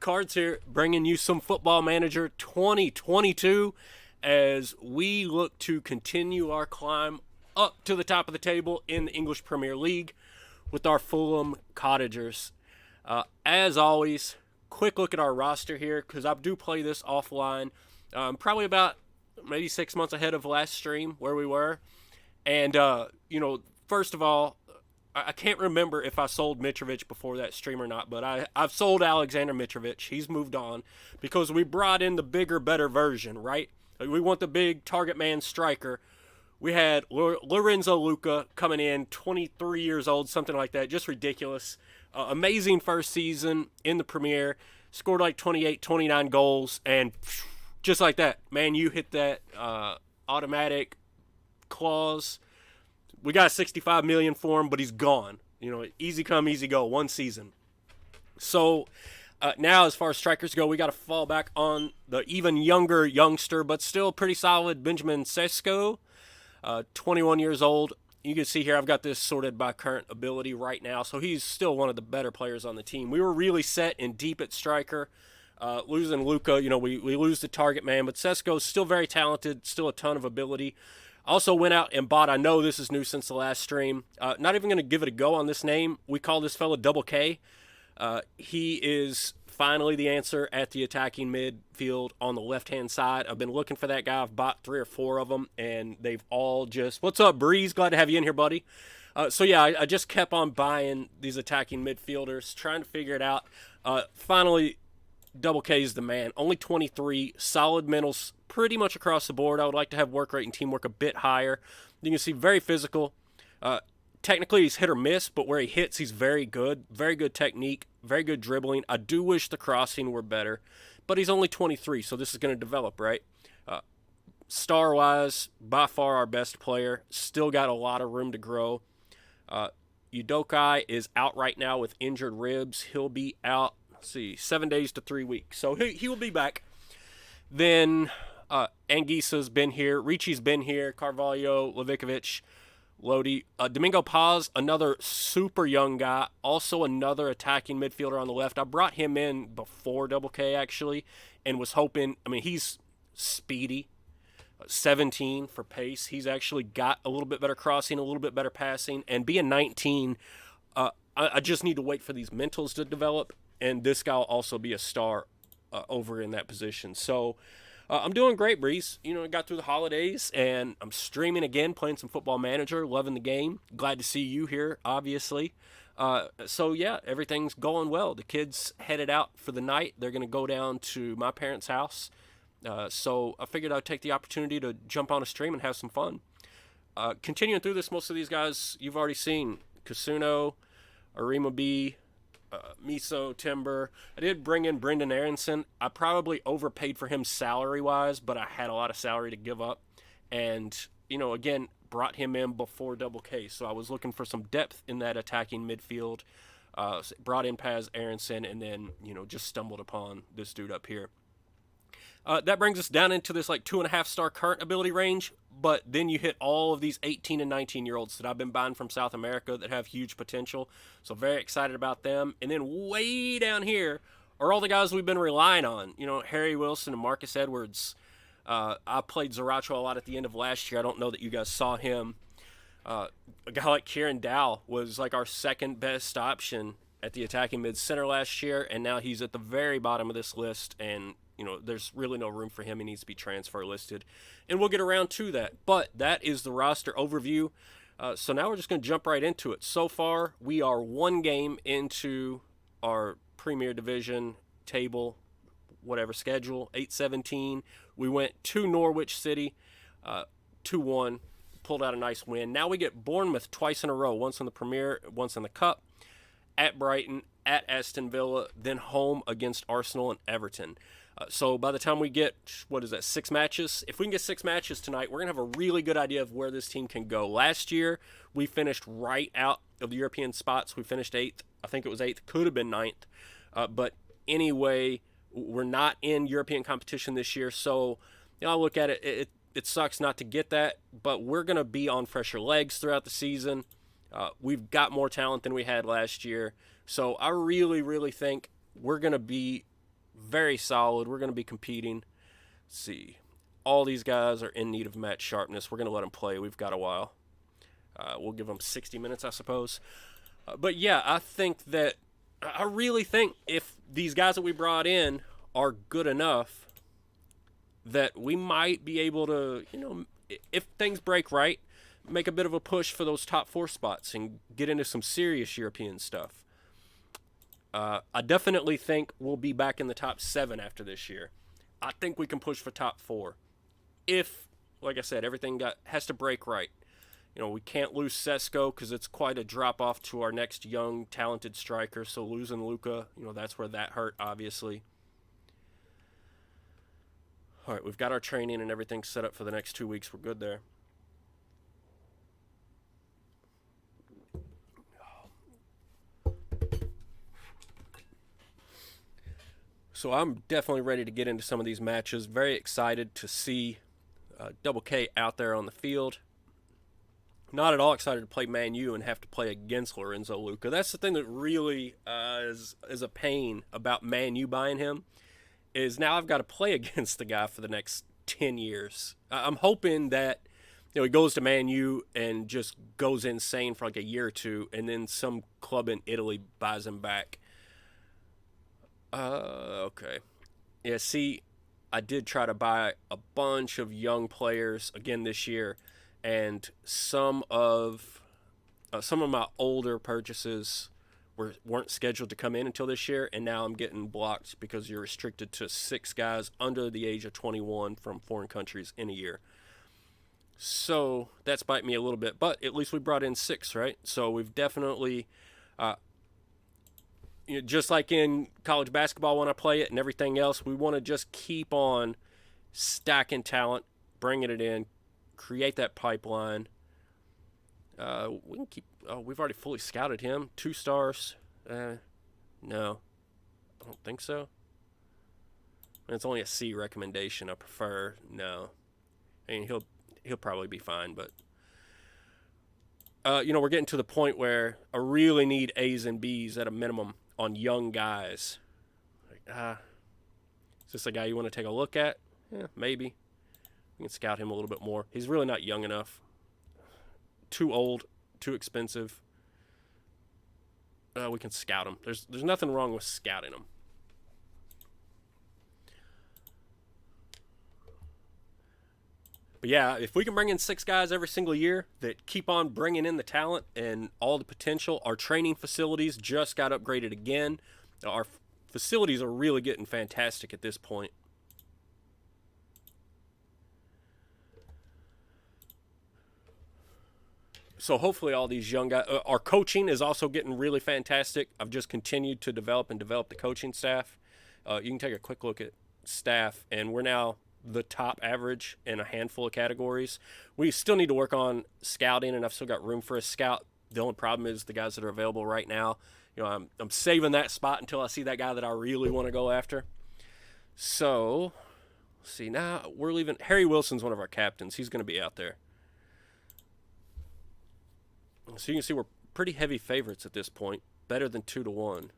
Cards here, bringing you some Football Manager 2022 as we look to continue our climb up to the top of the table in the English Premier League with our Fulham Cottagers. As always, quick look at our roster here because I do play this offline. Probably about maybe 6 months ahead of last stream where we were. And, first of all, I can't remember if I sold Mitrovic before that stream or not, but I've sold Alexander Mitrovic. He's moved on because we brought in the bigger, better version, right? We want the big target man striker. We had Lorenzo Luca coming in, 23 years old, something like that, just ridiculous. Amazing first season in the Premier, scored like 28, 29 goals, and just like that, man, you hit that automatic clause. We got 65 million for him, but he's gone. Easy come, easy go, one season. So now, as far as strikers go, we got to fall back on the even younger youngster, but still pretty solid Benjamin Sesko, 21 years old. You can see here I've got this sorted by current ability right now, so he's still one of the better players on the team. We were really set and deep at striker. Losing Luca, we lose the target man, but Sesko's still very talented, still a ton of ability. Also went out and bought, I know this is new since the last stream, not even going to give it a go on this name. We call this fella Double K. He is finally the answer at the attacking midfield on the left-hand side. I've been looking for that guy. I've bought 3 or 4 of them, and they've all just... What's up, Breeze? Glad to have you in here, buddy. I just kept on buying these attacking midfielders, trying to figure it out. Finally, Double K is the man. Only 23, solid mentals pretty much across the board. I would like to have work rate and teamwork a bit higher. You can see very physical. Technically, he's hit or miss, but where he hits, he's very good. Very good technique, very good dribbling. I do wish the crossing were better, but he's only 23, so this is going to develop, right? Star-wise, by far our best player. Still got a lot of room to grow. Udokai is out right now with injured ribs. He'll be out, 7 days to 3 weeks. So he will be back. Then Anguissa's been here. Ricci's been here. Carvalho, Levikovich, Lodi. Domingo Paz, another super young guy. Also another attacking midfielder on the left. I brought him in before Double K, actually, and was hoping... he's speedy. 17 for pace. He's actually got a little bit better crossing, a little bit better passing. And being 19, I just need to wait for these mentals to develop. And this guy will also be a star over in that position. So I'm doing great, Breeze. I got through the holidays, and I'm streaming again, playing some Football Manager, loving the game. Glad to see you here, obviously. Everything's going well. The kids headed out for the night. They're going to go down to my parents' house. So I figured I'd take the opportunity to jump on a stream and have some fun. Continuing through this, most of these guys you've already seen. Kasuno, Arima B, Miso, Timber. I did bring in Brendan Aronson. I probably overpaid for him salary-wise, but I had a lot of salary to give up. And, again, brought him in before Double K. So I was looking for some depth in that attacking midfield. Brought in Paz Aronson, and then, just stumbled upon this dude up here. That brings us down into this 2.5-star current ability range, but then you hit all of these 18 and 19-year-olds that I've been buying from South America that have huge potential. So very excited about them. And then way down here are all the guys we've been relying on. Harry Wilson and Marcus Edwards. I played Zaracho a lot at the end of last year. I don't know that you guys saw him. A guy like Kieran Dow was our second best option at the attacking mid-center last year, and now he's at the very bottom of this list, and there's really no room for him. He needs to be transfer listed. And we'll get around to that. But that is the roster overview. So now we're just going to jump right into it. So far, we are 1 game into our Premier Division table, whatever schedule, 8-17. We went to Norwich City, 2-1, pulled out a nice win. Now we get Bournemouth twice in a row, once in the Premier, once in the Cup, at Brighton, at Aston Villa, then home against Arsenal and Everton. So by the time we get, 6 matches? If we can get 6 matches tonight, we're going to have a really good idea of where this team can go. Last year, we finished right out of the European spots. We finished 8th. I think it was 8th. Could have been 9th. But anyway, we're not in European competition this year. So, I look at it, it sucks not to get that. But we're going to be on fresher legs throughout the season. We've got more talent than we had last year. So I really, really think we're going to be very solid. We're going to be competing. Let's see. All these guys are in need of match sharpness. We're going to let them play. We've got a while. We'll give them 60 minutes, I suppose. But yeah, I really think if these guys that we brought in are good enough that we might be able to, if things break right, make a bit of a push for those top 4 spots and get into some serious European stuff. I definitely think we'll be back in the top 7 after this year. I think we can push for top 4. If, like I said, everything has to break right. We can't lose Sesko because it's quite a drop-off to our next young, talented striker. So losing Luka, that's where that hurt, obviously. All right, we've got our training and everything set up for the next 2 weeks. We're good there. So I'm definitely ready to get into some of these matches. Very excited to see Double K out there on the field. Not at all excited to play Man U and have to play against Lorenzo Luca. That's the thing that really is a pain about Man U buying him, is now I've got to play against the guy for the next 10 years. I'm hoping that he goes to Man U and just goes insane for like a year or two, and then some club in Italy buys him back. Okay. Yeah, see, I did try to buy a bunch of young players again this year, and some of my older purchases weren't scheduled to come in until this year, and now I'm getting blocked because you're restricted to 6 guys under the age of 21 from foreign countries in a year. So that's biting me a little bit, but at least we brought in 6, right? So we've definitely, just like in college basketball when I play it and everything else, we want to just keep on stacking talent, bringing it in, create that pipeline. We can keep. Oh, we've already fully scouted him. 2 stars. No, I don't think so. It's only a C recommendation. I prefer no. I mean, he'll probably be fine, but we're getting to the point where I really need A's and B's at a minimum on young guys. Is this a guy you want to take a look at? Yeah, maybe. We can scout him a little bit more. He's really not young enough. Too old, too expensive. We can scout him. There's nothing wrong with scouting him. But yeah, if we can bring in 6 guys every single year that keep on bringing in the talent and all the potential, our training facilities just got upgraded again. Our facilities are really getting fantastic at this point. So hopefully all these young guys, our coaching is also getting really fantastic. I've just continued to develop the coaching staff. You can take a quick look at staff, and we're now the top average in a handful of categories. We still need to work on scouting, and I've still got room for a scout. The only problem is the guys that are available right now. I'm saving that spot until I see that guy that I really want to go after. So, let's see, now we're leaving. Harry Wilson's one of our captains. He's going to be out there. So you can see we're pretty heavy favorites at this point. Better than 2-1.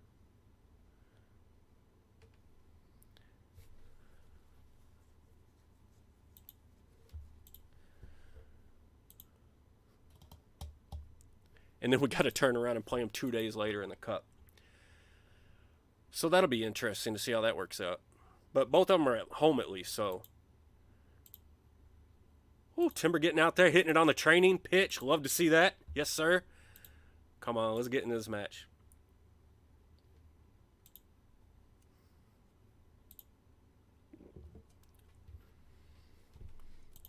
And then we got to turn around and play them 2 days later in the Cup. So that'll be interesting to see how that works out. But both of them are at home at least, so. Ooh, Timber getting out there, hitting it on the training pitch. Love to see that. Yes, sir. Come on, let's get into this match.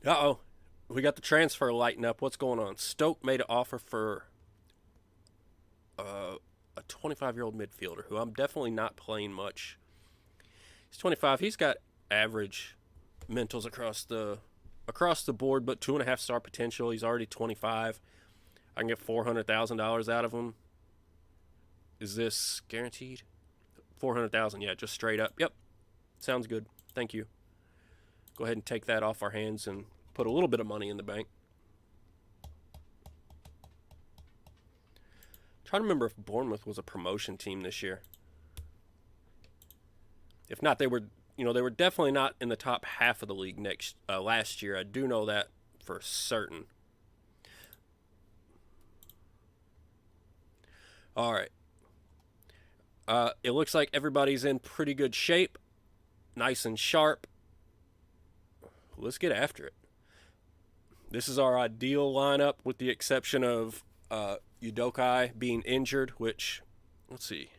Uh-oh. We got the transfer lighting up. What's going on? Stoke made an offer for a 25-year-old midfielder who I'm definitely not playing much. He's 25. He's got average mentals across the board, but 2.5-star potential. He's already 25. I can get $400,000 out of him. Is this guaranteed? $400,000, yeah, just straight up. Yep, sounds good. Thank you. Go ahead and take that off our hands and put a little bit of money in the bank. Trying to remember if Bournemouth was a promotion team this year. If not, they were, they were definitely not in the top half of the league last year. I do know that for certain. All right. It looks like everybody's in pretty good shape, nice and sharp. Let's get after it. This is our ideal lineup with the exception of Udokai being injured, which, let's see,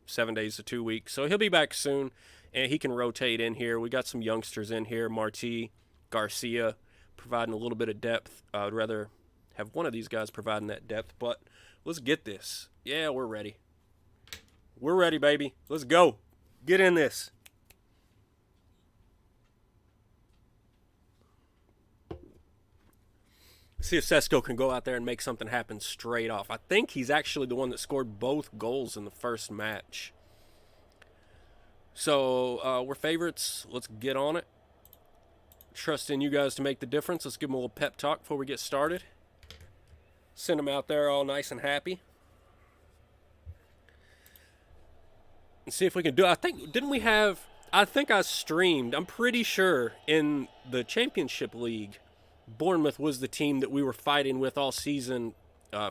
7 days to 2 weeks. So he'll be back soon, and he can rotate in here. We got some youngsters in here, Marti, Garcia, providing a little bit of depth. I'd rather have one of these guys providing that depth, but let's get this. Yeah, we're ready. We're ready, baby. Let's go. Get in this. See if Sesko can go out there and make something happen straight off. I think he's actually the one that scored both goals in the first match. So we're favorites. Let's get on it. Trust in you guys to make the difference. Let's give them a little pep talk before we get started. Send them out there all nice and happy. And see if we can do it. I think I streamed, I'm pretty sure, in the Championship League, Bournemouth was the team that we were fighting with all season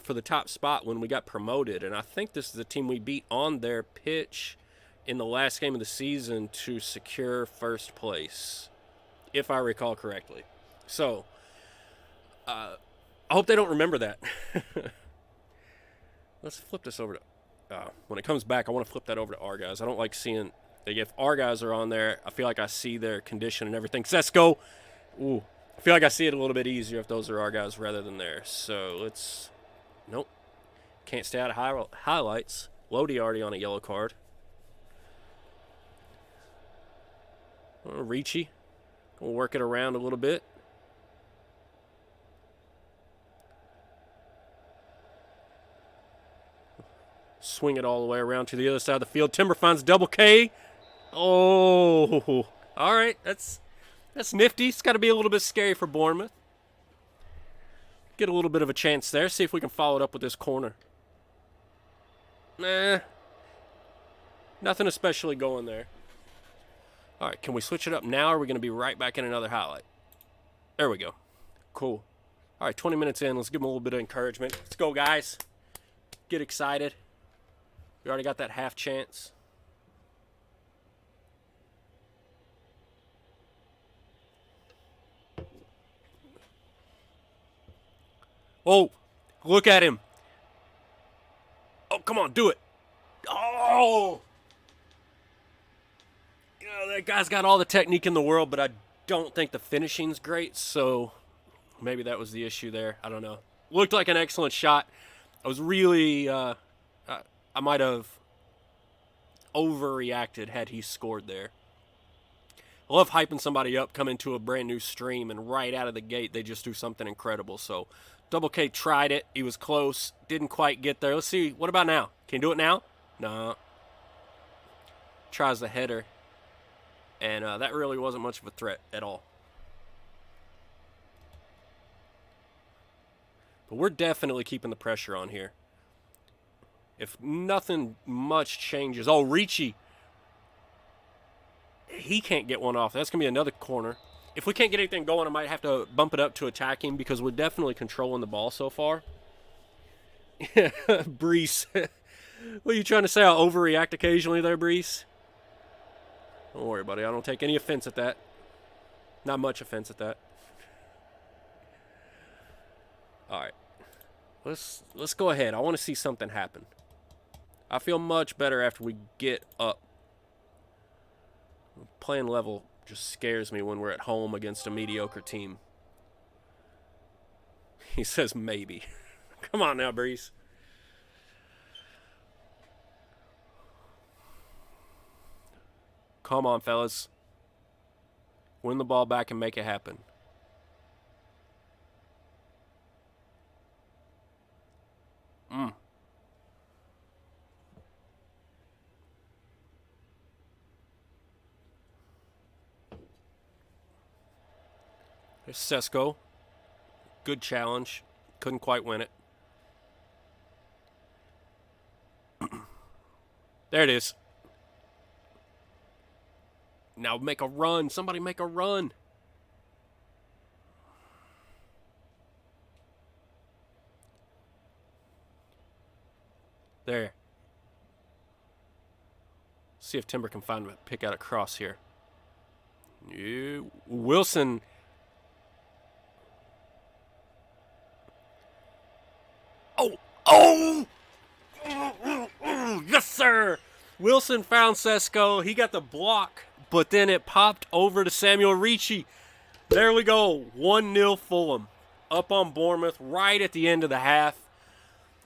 for the top spot when we got promoted. And I think this is the team we beat on their pitch in the last game of the season to secure first place, if I recall correctly. So, I hope they don't remember that. Let's flip this over to... when it comes back, I want to flip that over to our guys. I don't like seeing... If our guys are on there, I feel like I see their condition and everything. Sesko! Ooh. I feel like I see it a little bit easier if those are our guys rather than theirs. So let's... Nope. Can't stay out of highlights. Lodi already on a yellow card. Ricci. We'll work it around a little bit. Swing it all the way around to the other side of the field. Timber finds double K. Oh. All right. That's nifty. It's got to be a little bit scary for Bournemouth. Get a little bit of a chance there. See if we can follow it up with this corner. Nah. Nothing especially going there. All right, can we switch it up now, or are we going to be right back in another highlight? There we go. Cool. All right, 20 minutes in. Let's give them a little bit of encouragement. Let's go, guys. Get excited. We already got that half chance. Oh, look at him. Oh, come on, do it. Oh! That guy's got all the technique in the world, but I don't think the finishing's great, so maybe that was the issue there. I don't know. Looked like an excellent shot. I was really, I might have overreacted had he scored there. I love hyping somebody up, coming to a brand new stream, and right out of the gate, they just do something incredible. So, Double K tried it. He was close. Didn't quite get there. Let's see. What about now? Can you do it now? No. Tries the header. And that really wasn't much of a threat at all. But we're definitely keeping the pressure on here. If nothing much changes. Oh, Ricci. He can't get one off. That's going to be another corner. If we can't get anything going, I might have to bump it up to attacking because we're definitely controlling the ball so far. Brees. What are you trying to say? I'll overreact occasionally there, Brees? Don't worry, buddy. I don't take any offense at that. Not much offense at that. All right. Let's go ahead. I want to see something happen. I feel much better after we get up. Playing level just scares me when we're at home against a mediocre team. He says maybe. Come on now, Brees. Come on, fellas. Win the ball back and make it happen. There's Sesko. Good challenge. Couldn't quite win it. There it is. Now make a run. Somebody make a run. There. See if Timber can pick out a cross here. Wilson. Oh! Yes, sir! Wilson found Sesko. He got the block, but then it popped over to Samuel Ricci. There we go. 1-0 Fulham. Up on Bournemouth right at the end of the half.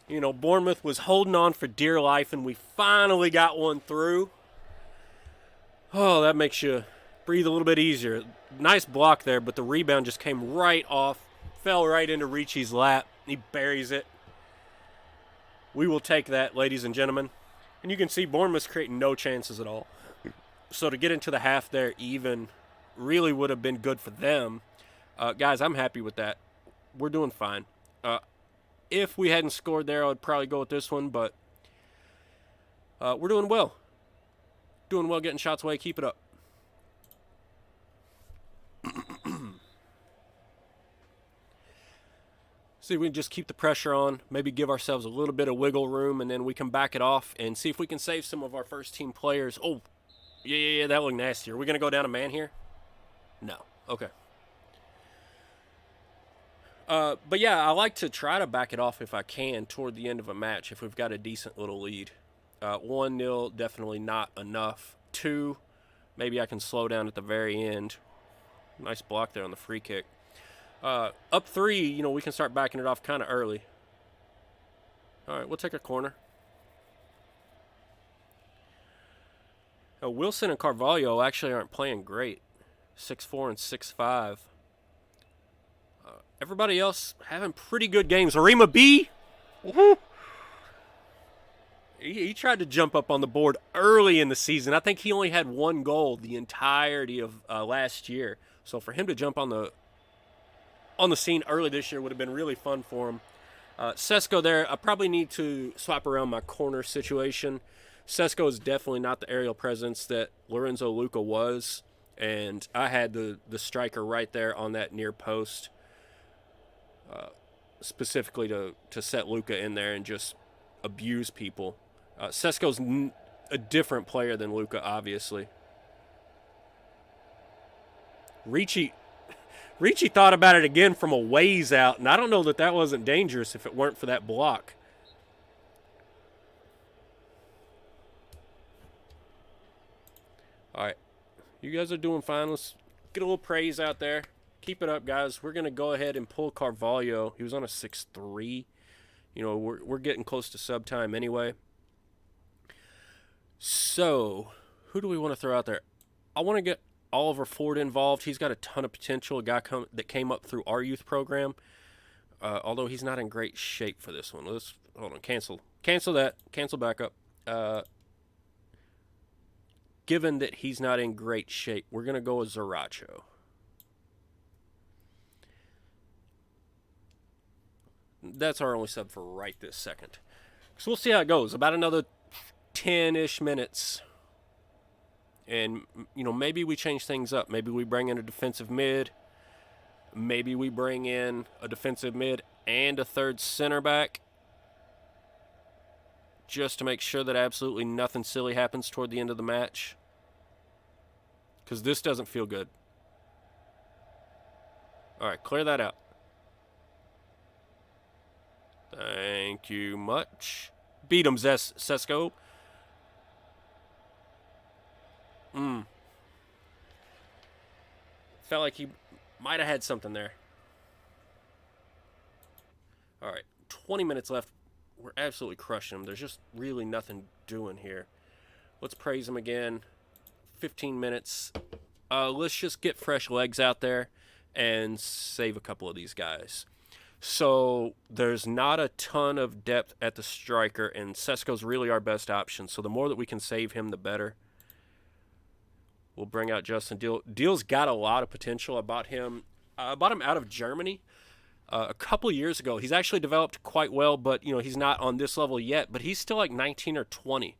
You know, Bournemouth was holding on for dear life, and we finally got one through. Oh, that makes you breathe a little bit easier. Nice block there, but the rebound just came right off, fell right into Ricci's lap. He buries it. We will take that, ladies and gentlemen. And you can see Bournemouth's creating no chances at all. So to get into the half there even really would have been good for them. Guys, I'm happy with that. We're doing fine. If we hadn't scored there, I would probably go with this one, but we're doing well. Doing well, getting shots away. Keep it up. See if we can just keep the pressure on, maybe give ourselves a little bit of wiggle room, and then we can back it off and see if we can save some of our first-team players. Oh, yeah, that looked nasty. Are we going to go down a man here? No. Okay. But, yeah, I like to try to back it off if I can toward the end of a match if we've got a decent little lead. 1-0, definitely not enough. 2, maybe I can slow down at the very end. Nice block there on the free kick. Up 3, you know, we can start backing it off kind of early. All right, we'll take a corner. Wilson and Carvalho actually aren't playing great. 6-4 and 6-5. Everybody else having pretty good games. Arima B. Woohoo! He tried to jump up on the board early in the season. I think he only had 1 goal the entirety of last year. So for him to jump on the scene early this year would have been really fun for him. Sesko there, I probably need to swap around my corner situation. Sesko is definitely not the aerial presence that Lorenzo Luca was, and I had the striker right there on that near post, specifically to set Luca in there and just abuse people. Sesko's a different player than Luca, obviously. Ricci thought about it again from a ways out, and I don't know that wasn't dangerous if it weren't for that block. All right. You guys are doing fine. Let's get a little praise out there. Keep it up, guys. We're going to go ahead and pull Carvalho. He was on a 6-3. You know, we're getting close to sub time anyway. So, who do we want to throw out there? I want to get Oliver Ford involved. He's got a ton of potential. A guy that came up through our youth program. Although he's not in great shape for this one. Let's hold on. Cancel that. Cancel back up. Given that he's not in great shape, we're going to go with Zaracho. That's our only sub for right this second. So we'll see how it goes. About another 10-ish minutes. And, you know, maybe we change things up. Maybe we bring in a defensive mid. Maybe we bring in a defensive mid and a third center back. Just to make sure that absolutely nothing silly happens toward the end of the match. Because this doesn't feel good. All right, clear that out. Thank you much. Beat him, Sesko. Felt like he might have had something there. All right, 20 minutes left. We're absolutely crushing him. There's just really nothing doing here. Let's praise him again. 15 minutes. Let's just get fresh legs out there and save a couple of these guys. So there's not a ton of depth at the striker, and Sesko's really our best option. So the more that we can save him, the better. We'll bring out Justin Deal. Deal's got a lot of potential. I bought him out of Germany a couple of years ago. He's actually developed quite well, but you know he's not on this level yet. But he's still like 19 or 20.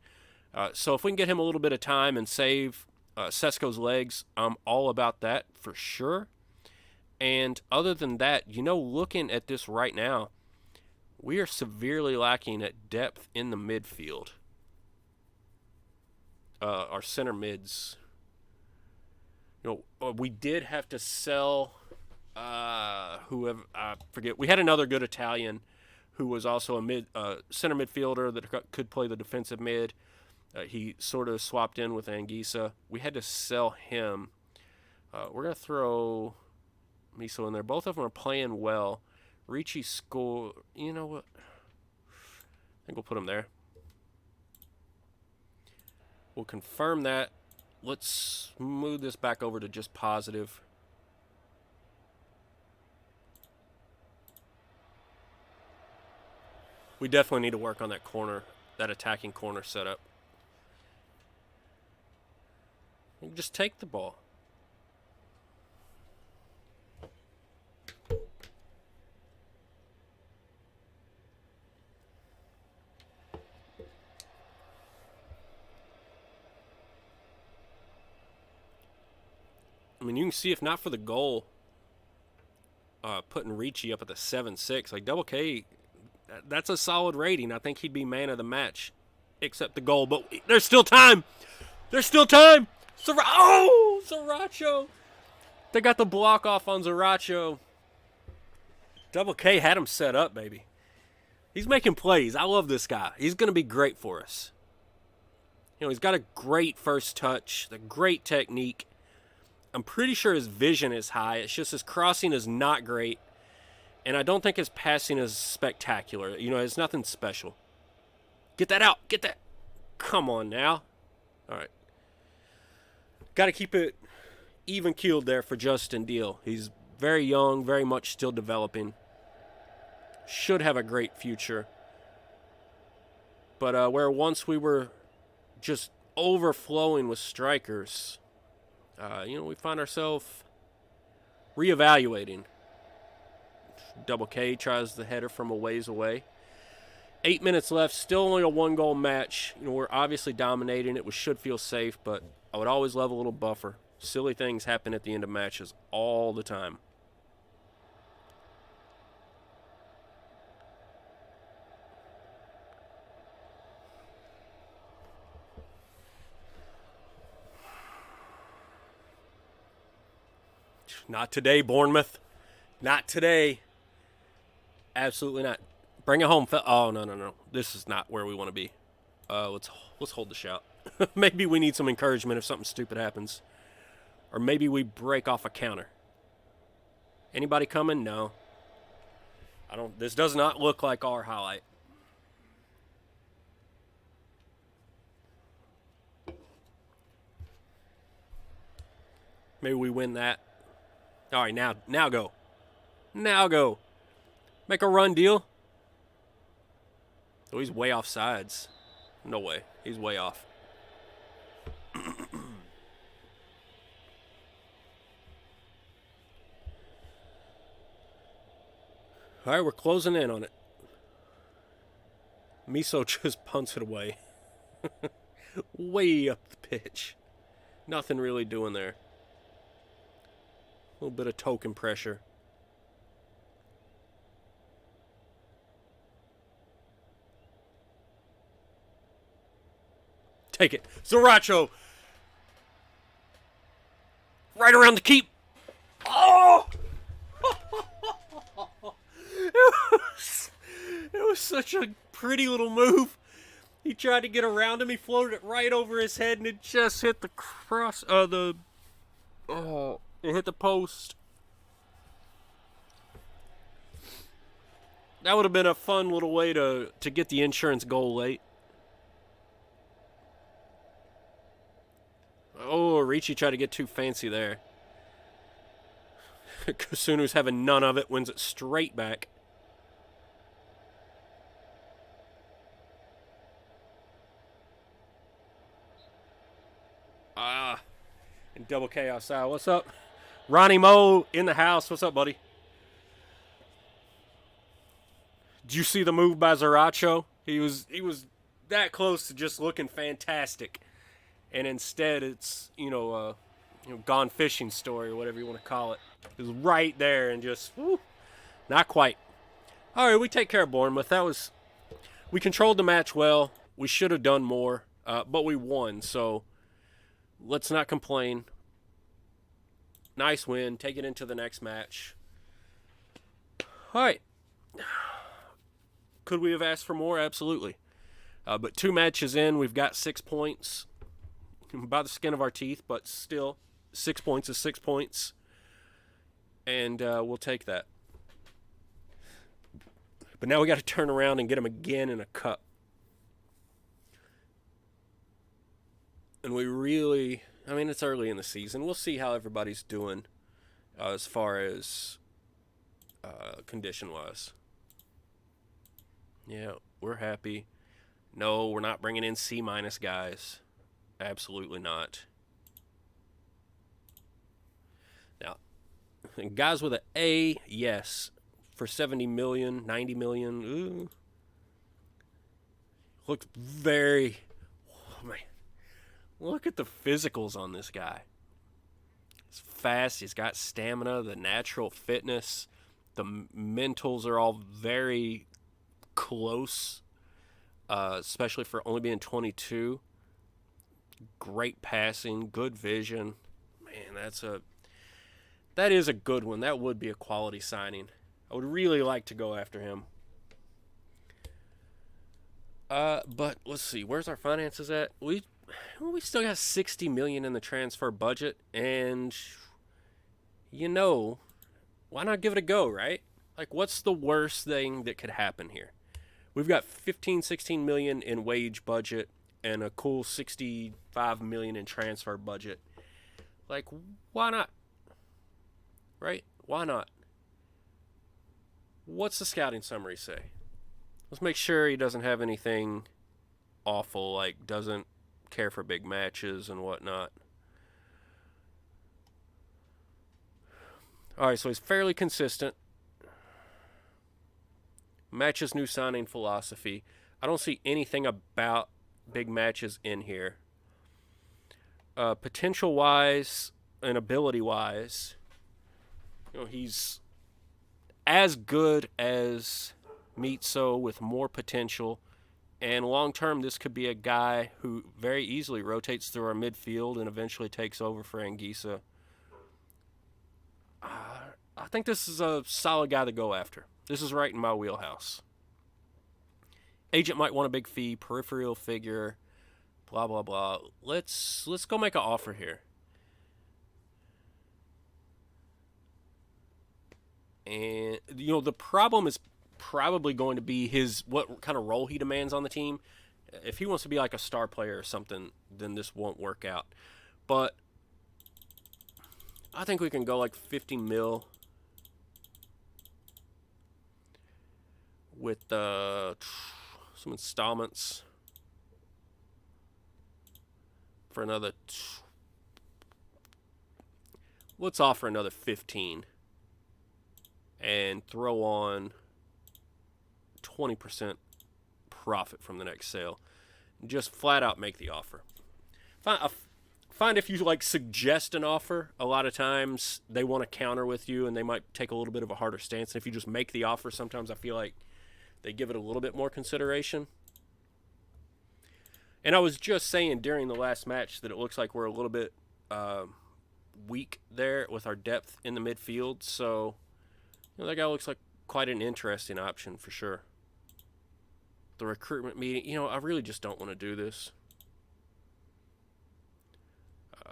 So if we can get him a little bit of time and save Sesko's legs, I'm all about that for sure. And other than that, looking at this right now, we are severely lacking at depth in the midfield. Our center mids. We did have to sell whoever, I forget. We had another good Italian who was also a center midfielder that could play the defensive mid. He sort of swapped in with Anguissa. We had to sell him. We're going to throw Miso in there. Both of them are playing well. Ricci score. You know what? I think we'll put him there. We'll confirm that. Let's move this back over to just positive. We definitely need to work on that corner, that attacking corner setup. Just take the ball. I mean, you can see if not for the goal, putting Ricci up at the 7-6, like Double K, that's a solid rating. I think he'd be man of the match, except the goal. But there's still time. There's still time. Sriracho. They got the block off on Sriracho. Double K had him set up, baby. He's making plays. I love this guy. He's going to be great for us. He's got a great first touch, the great technique. I'm pretty sure his vision is high. It's just his crossing is not great. And I don't think his passing is spectacular. It's nothing special. Get that out. Get that. Come on now. All right. Got to keep it even-keeled there for Justin Deal. He's very young, very much still developing. Should have a great future. But where once we were just overflowing with strikers, we find ourselves reevaluating. Double K tries the header from a ways away. 8 minutes left, still only a one-goal match. We're obviously dominating. It should feel safe, but I would always love a little buffer. Silly things happen at the end of matches all the time. Not today, Bournemouth. Not today. Absolutely not. Bring it home. Oh, no. This is not where we want to be. Let's hold the shout. Maybe we need some encouragement if something stupid happens. Or maybe we break off a counter. Anybody coming? No. This does not look like our highlight. Maybe we win that. All right, now go. Now go. Make a run, Deal. Oh, he's way off sides. No way. He's way off. All right, we're closing in on it. Miso just punts it away. Way up the pitch. Nothing really doing there. A little bit of token pressure. Take it. Sriracho. Right around the keep. Oh! It was such a pretty little move. He tried to get around him. He floated it right over his head, and it just hit the cross. It hit the post. That would have been a fun little way to get the insurance goal late. Oh, Ricci tried to get too fancy there. Kasunu's having none of it, wins it straight back. And Double K outside. What's up? Ronnie Moe in the house. What's up, buddy? Did you see the move by Sriracho? He was that close to just looking fantastic. and instead it's gone fishing story or whatever you want to call it. It was right there and just not quite. All right, we take care of Bournemouth. We controlled the match well. We should have done more, but we won. So let's not complain. Nice win. Take it into the next match. All right. Could we have asked for more? Absolutely. But 2 matches in, we've got 6 points. By the skin of our teeth, but still, 6 points is 6 points. And we'll take that. But now we got to turn around and get them again in a cup. And we really, it's early in the season. We'll see how everybody's doing as far as condition-wise. Yeah, we're happy. No, we're not bringing in C- guys. Absolutely not. Now, guys with an A, yes. For 70 million, 90 million, ooh. Looks very... Oh, man. Look at the physicals on this guy. He's fast. He's got stamina, the natural fitness. The mentals are all very close, especially for only being 22. Great passing, good vision. Man, that is a good one. That would be a quality signing. I would really like to go after him. But let's see. Where's our finances at? We still got 60 million in the transfer budget, and why not give it a go, right? Like, what's the worst thing that could happen here? We've got 16 million in wage budget and a cool 65 million in transfer budget. Like, why not? Right? Why not? What's the scouting summary say? Let's make sure he doesn't have anything awful, like doesn't care for big matches and whatnot. All right, so he's fairly consistent. Matches new signing philosophy. I don't see anything about big matches in here. Potential-wise and ability-wise, he's as good as Mitso with more potential. And long-term, this could be a guy who very easily rotates through our midfield and eventually takes over for Anguissa. I think this is a solid guy to go after. This is right in my wheelhouse. Agent might want a big fee, peripheral figure, blah, blah, blah. Let's go make an offer here. And, the problem is probably going to be what kind of role he demands on the team. If he wants to be like a star player or something, then this won't work out. But I think we can go like 50 mil with some installments for another. Let's offer another 15 and throw on 20% profit from the next sale. Just flat out make the offer. Find if you suggest an offer, a lot of times they want to counter with you and they might take a little bit of a harder stance. And if you just make the offer, sometimes I feel like they give it a little bit more consideration. And I was just saying during the last match that it looks like we're a little bit weak there with our depth in the midfield. So that guy looks like quite an interesting option for sure. The recruitment meeting, I really just don't want to do this.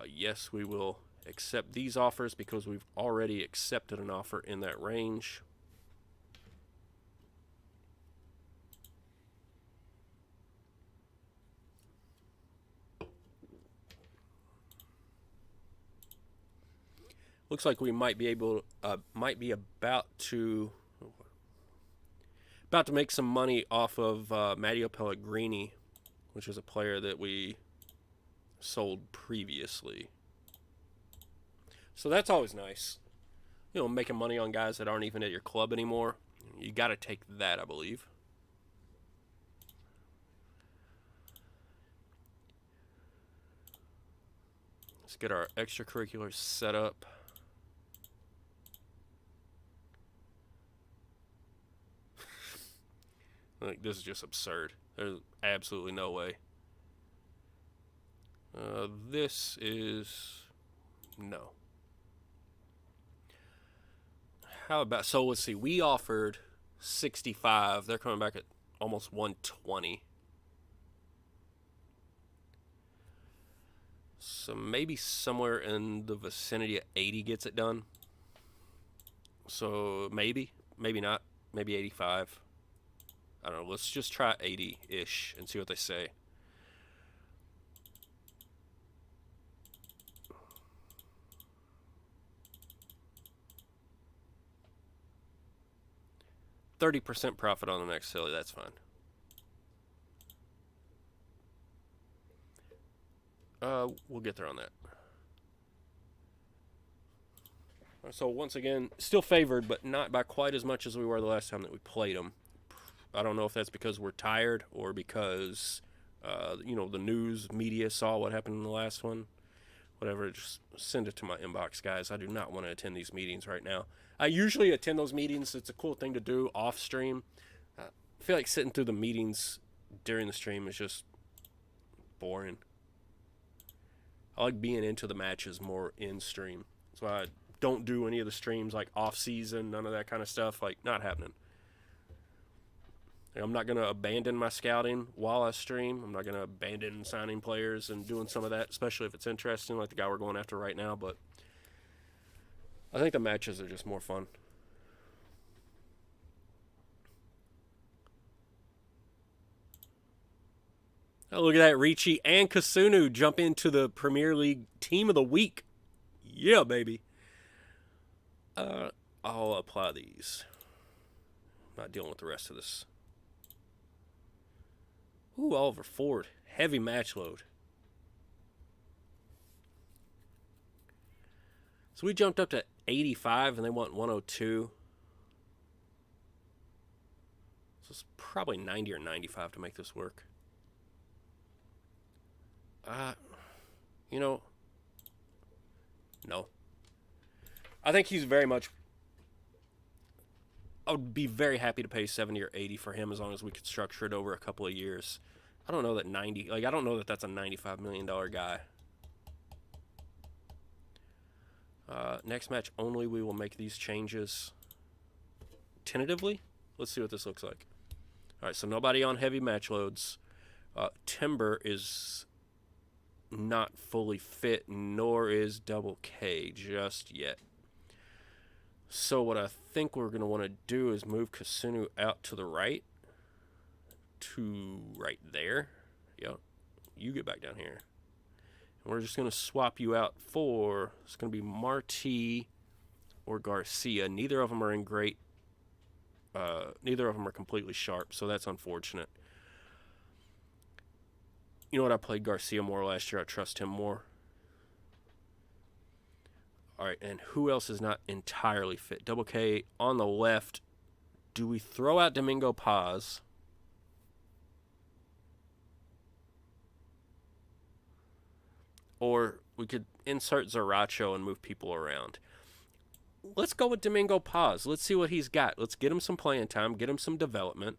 Yes, we will accept these offers because we've already accepted an offer in that range. Looks like we might be about to make some money off of Matteo Pellegrini, which is a player that we sold previously. So that's always nice. Making money on guys that aren't even at your club anymore. You got to take that, I believe. Let's get our extracurriculars set up. Like, this is just absurd. There's absolutely no way. This is... no. How about... so, let's see. We offered 65. They're coming back at almost 120. So, maybe somewhere in the vicinity of 80 gets it done. So, maybe. Maybe not. Maybe 85. I don't know. Let's just try 80-ish and see what they say. %30 profit on the next silly. That's fine. We'll get there on that. So once again, still favored, but not by quite as much as we were the last time that we played them. I don't know if that's because we're tired or because, the news media saw what happened in the last one. Whatever, just send it to my inbox, guys. I do not want to attend these meetings right now. I usually attend those meetings. It's a cool thing to do off stream. I feel like sitting through the meetings during the stream is just boring. I like being into the matches more in stream. That's why I don't do any of the streams like off season, none of that kind of stuff. Like, not happening. I'm not going to abandon my scouting while I stream. I'm not going to abandon signing players and doing some of that, especially if it's interesting, like the guy we're going after right now. But I think the matches are just more fun. Oh, look at that. Ricci and Kasunu jump into the Premier League Team of the Week. Yeah, baby. I'll apply these. I'm not dealing with the rest of this. Ooh, Oliver Ford. Heavy match load. So we jumped up to 85 and they want 102. So it's probably 90 or 95 to make this work. No. I think he's very much... I would be very happy to pay 70 or 80 for him as long as we could structure it over a couple of years. I don't know that 90... I don't know that that's a $95 million guy. Next match only, we will make these changes tentatively. Let's see what this looks like. All right, so nobody on heavy match loads. Timber is not fully fit, nor is Double K just yet. So what I think we're going to want to do is move Kasunu out to the right. To right there. Yep. You get back down here. And we're just going to swap you out for... it's going to be Marti or Garcia. Neither of them are in great... neither of them are completely sharp, so that's unfortunate. You know what? I played Garcia more last year. I trust him more. All right, and who else is not entirely fit? Double K on the left. Do we throw out Domingo Paz? Or we could insert Zaracho and move people around. Let's go with Domingo Paz. Let's see what he's got. Let's get him some playing time, get him some development.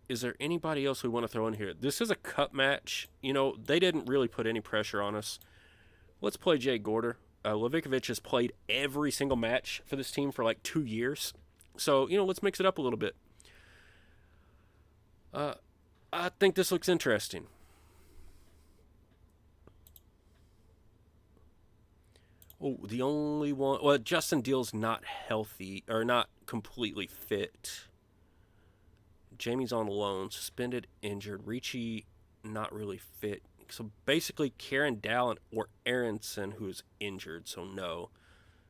Is there anybody else we want to throw in here? This is a cup match. They didn't really put any pressure on us. Let's play Jay Gorder. Levikovich has played every single match for this team for like 2 years. So, let's mix it up a little bit. I think this looks interesting. Oh, the only one... well, Justin Deal's not healthy, or not completely fit. Jamie's on loan, suspended, injured. Ricci, not really fit. So basically, Kieran Dallin or Aronson, who is injured, so no.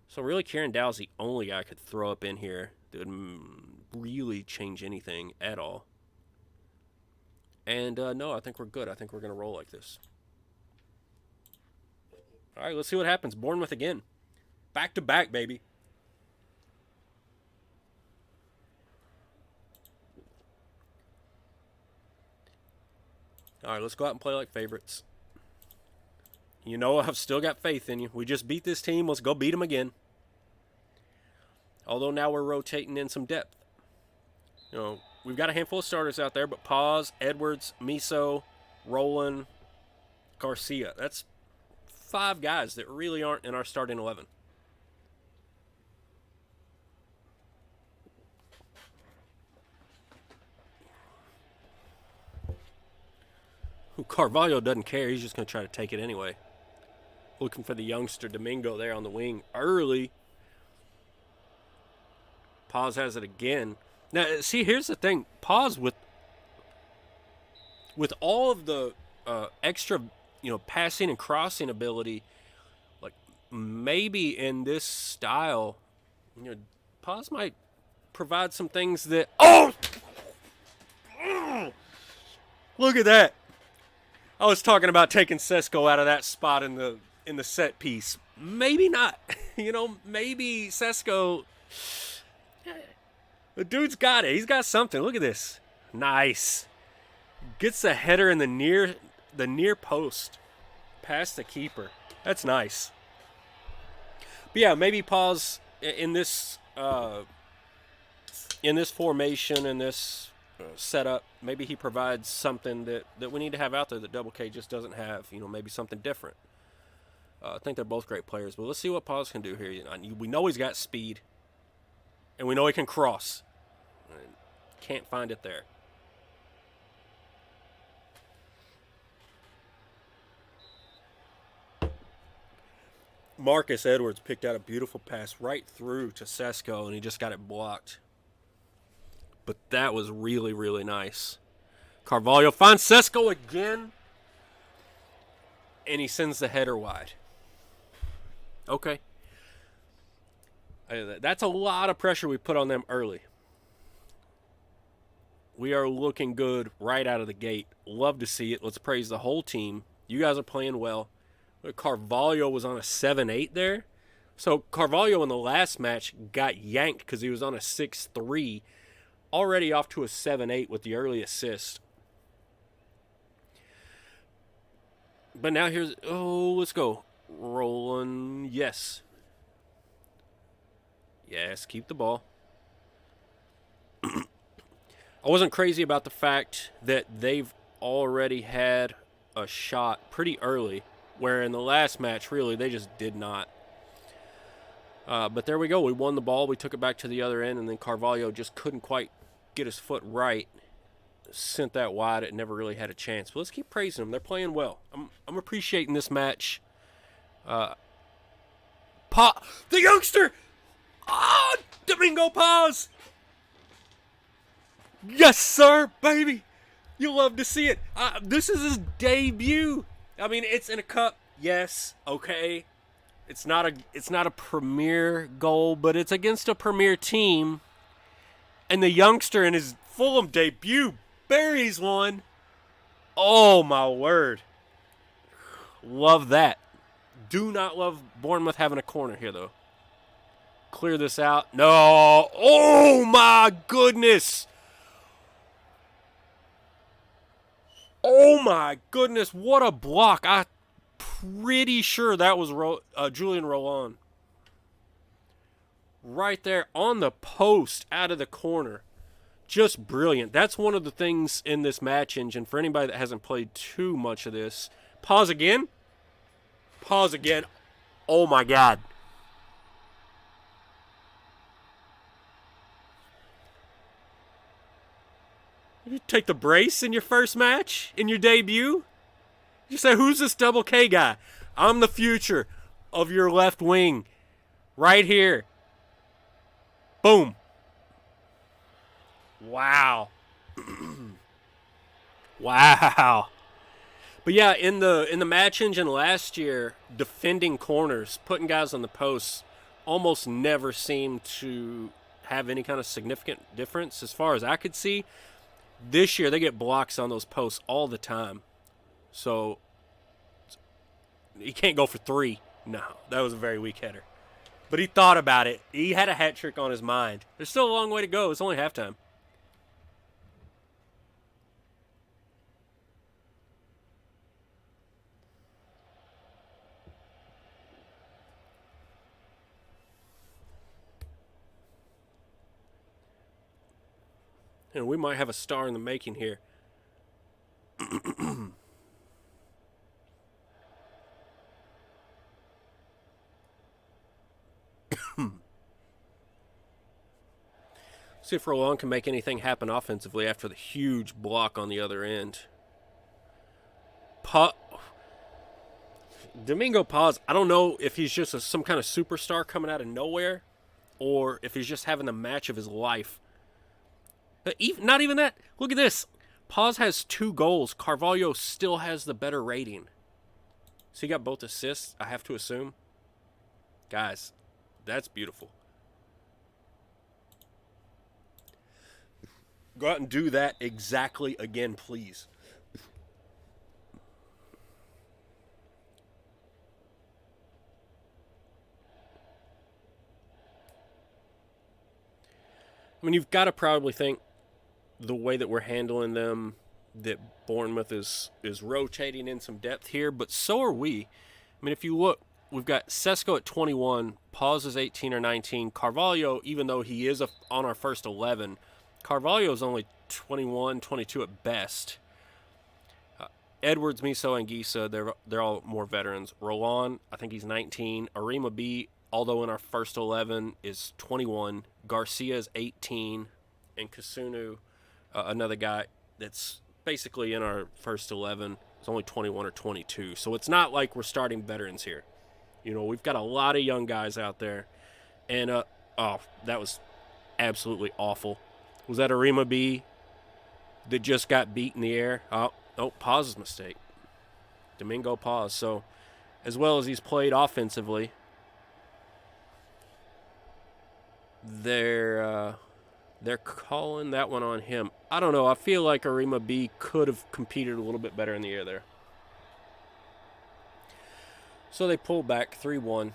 So really, Kieran Dow's the only guy I could throw up in here that would really change anything at all. And no, I think we're good. I think we're going to roll like this. All right, let's see what happens. Bournemouth again. Back to back, baby. All right, let's go out and play like favorites. You know, I've still got faith in you. We just beat this team. Let's go beat them again. Although now we're rotating in some depth. You know, we've got a handful of starters out there, but Paz, Edwards, Miso, Roland, Garcia. That's 5 guys that really aren't in our starting 11. Carvalho doesn't care. He's just going to try to take it anyway. Looking for the youngster Domingo there on the wing early. Paz has it again. Now, see, here's the thing. Paz, with all of the extra, passing and crossing ability, like maybe in this style, Paz might provide some things that. Oh! Look at that. I was talking about taking Sesko out of that spot in the set piece. Maybe not. Maybe Sesko. The dude's got it. He's got something. Look at this. Nice. Gets the header in the near post, past the keeper. That's nice. But yeah, maybe pause in this formation, in this setup. Maybe he provides something that we need to have out there that Double K just doesn't have. Maybe something different. I think they're both great players, but let's see what Paz can do here. We know he's got speed, and we know he can cross. Can't find it there. Marcus Edwards picked out a beautiful pass right through to Sesko, and he just got it blocked. But that was really, really nice. Carvalho finds Sesko again, and he sends the header wide. Okay. That's a lot of pressure we put on them early. We are looking good right out of the gate. Love to see it. Let's praise the whole team. You guys are playing well. Carvalho was on a 7-8 there. So Carvalho in the last match got yanked because he was on a 6-3. Already off to a 7-8 with the early assist. But now let's go. Roland, yes. Yes, keep the ball. I wasn't crazy about the fact that they've already had a shot pretty early, where in the last match, really, they just did not. But there we go. We won the ball. We took it back to the other end, and then Carvalho just couldn't quite get his foot right. Sent that wide. It never really had a chance. But let's keep praising them. They're playing well. I'm appreciating this match. The youngster! Oh, Domingo Paz! Yes, sir, baby. You love to see it. This is his debut. I mean, it's in a cup. Yes, okay. It's not a premier goal, but it's against a premier team. And the youngster in his Fulham debut buries one. Oh, my word. Love that. Do not love Bournemouth having a corner here, though. Clear this out. No. Oh, my goodness. Oh, my goodness. What a block. I'm pretty sure that was Julian Roland. Right there on the post out of the corner. Just brilliant. That's one of the things in this match engine for anybody that hasn't played too much of this. Pause again. Pause again. Oh, my God. You take the brace in your first match, in your debut. You say, who's this Double K guy? I'm the future of your left wing. Right here. Boom. Wow. Wow. But yeah, in the match engine last year, defending corners, putting guys on the posts, almost never seemed to have any kind of significant difference as far as I could see. This year, they get blocks on those posts all the time. So, he can't go for 3. No, that was a very weak header. But he thought about it. He had a hat trick on his mind. There's still a long way to go. It's only halftime. And we might have a star in the making here. See if Roland can make anything happen offensively after the huge block on the other end. Domingo Paz, I don't know if he's just some kind of superstar coming out of nowhere or if he's just having the match of his life. Not even that. Look at this. Paz has 2 goals. Carvalho still has the better rating. So he got both assists, I have to assume. Guys, that's beautiful. Go out and do that exactly again, please. I mean, you've got to probably think the way that we're handling them, that Bournemouth is rotating in some depth here, but so are we. I mean, if you look, we've got Sesko at 21, Paz is 18 or 19. Carvalho, even though he is on our first 11, Carvalho is only 21, 22 at best. Edwards, Miso, and Gisa, they're all more veterans. Roland, I think he's 19. Arima B, although in our first 11, is 21. Garcia is 18. And Kasunu, another guy that's basically in our first 11, is only 21 or 22. So it's not like we're starting veterans here. You know, we've got a lot of young guys out there. And, that was absolutely awful. Was that Arima B that just got beat in the air? Oh, Paz's mistake. Domingo Paz. So, as well as he's played offensively, they're calling that one on him. I don't know. I feel like Arima B could have competed a little bit better in the air there. So they pull back 3-1.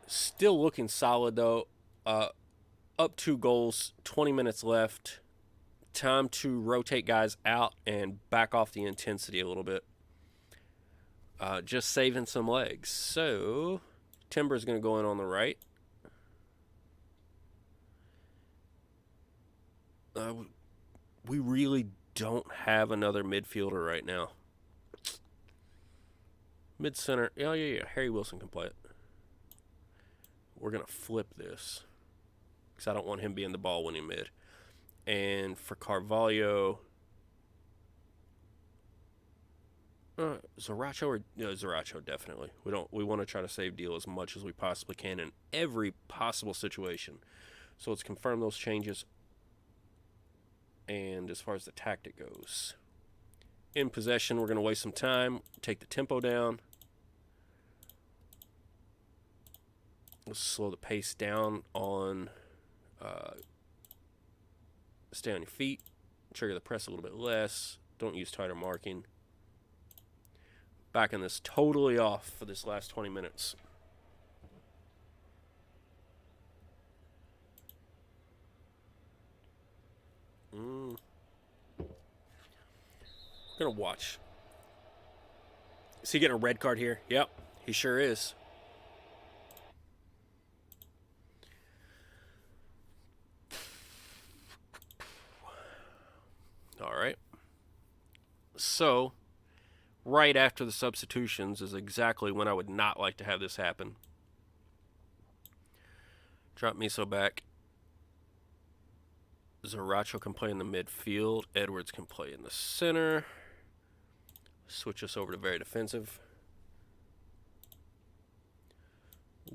Still looking solid, though. Up 2 goals, 20 minutes left. Time to rotate guys out and back off the intensity a little bit. Just saving some legs. So, Timber's going to go in on the right. We really don't have another midfielder right now. Mid-center. Yeah. Harry Wilson can play it. We're going to flip this because I don't want him being the ball-winning mid. And for Carvalho, Zaracho definitely. We want to try to save deal as much as we possibly can in every possible situation. So let's confirm those changes. And as far as the tactic goes, in possession, we're going to waste some time, take the tempo down. Let's slow the pace down on stay on your feet, trigger the press a little bit less, don't use tighter marking. Backing this totally off for this last 20 minutes. I'm gonna watch. Is he getting a red card here? Yep, he sure is. All right. So, right after the substitutions is exactly when I would not like to have this happen. Drop Miso back. Zaracho can play in the midfield. Edwards can play in the center. Switch us over to very defensive.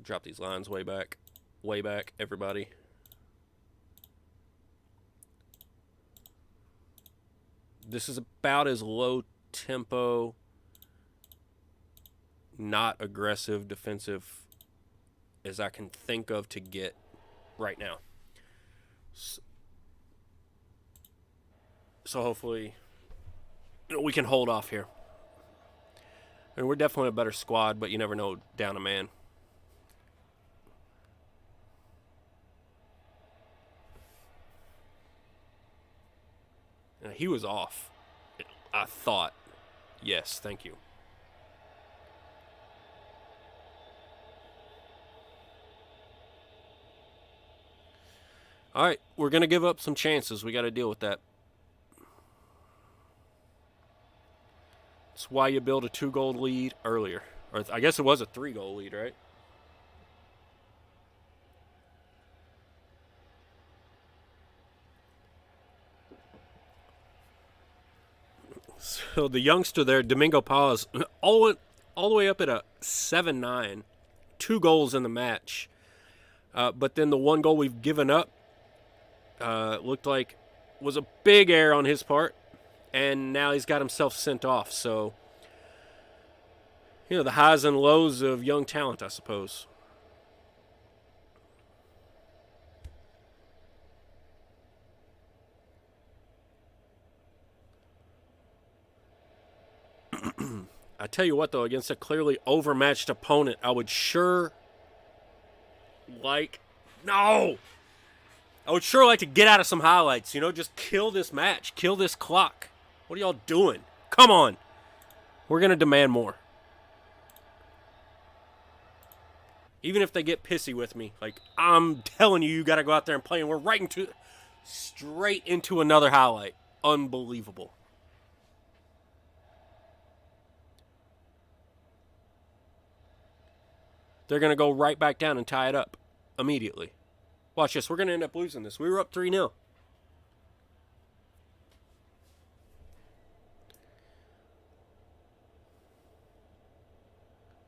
Drop these lines way back. Way back, everybody. This is about as low tempo, not aggressive, defensive as I can think of to get right now. So hopefully, we can hold off here. And we're definitely a better squad, but you never know down a man. He was off. I thought. Yes, thank you. All right, we're going to give up some chances. We got to deal with that. That's why you build a 2-goal lead earlier. Or I guess it was a 3-goal lead, right? So the youngster there, Domingo Paz, all the way up at a 7-9. 2 goals in the match. But then the 1 goal we've given up looked like was a big error on his part. And now he's got himself sent off. So, the highs and lows of young talent, I suppose. I tell you what, though, against a clearly overmatched opponent, I would sure like to get out of some highlights, just kill this match, kill this clock. What are y'all doing? Come on. We're going to demand more. Even if they get pissy with me, I'm telling you, you got to go out there and play, and we're straight into another highlight. Unbelievable. They're going to go right back down and tie it up immediately. Watch this. We're going to end up losing this. We were up 3-0.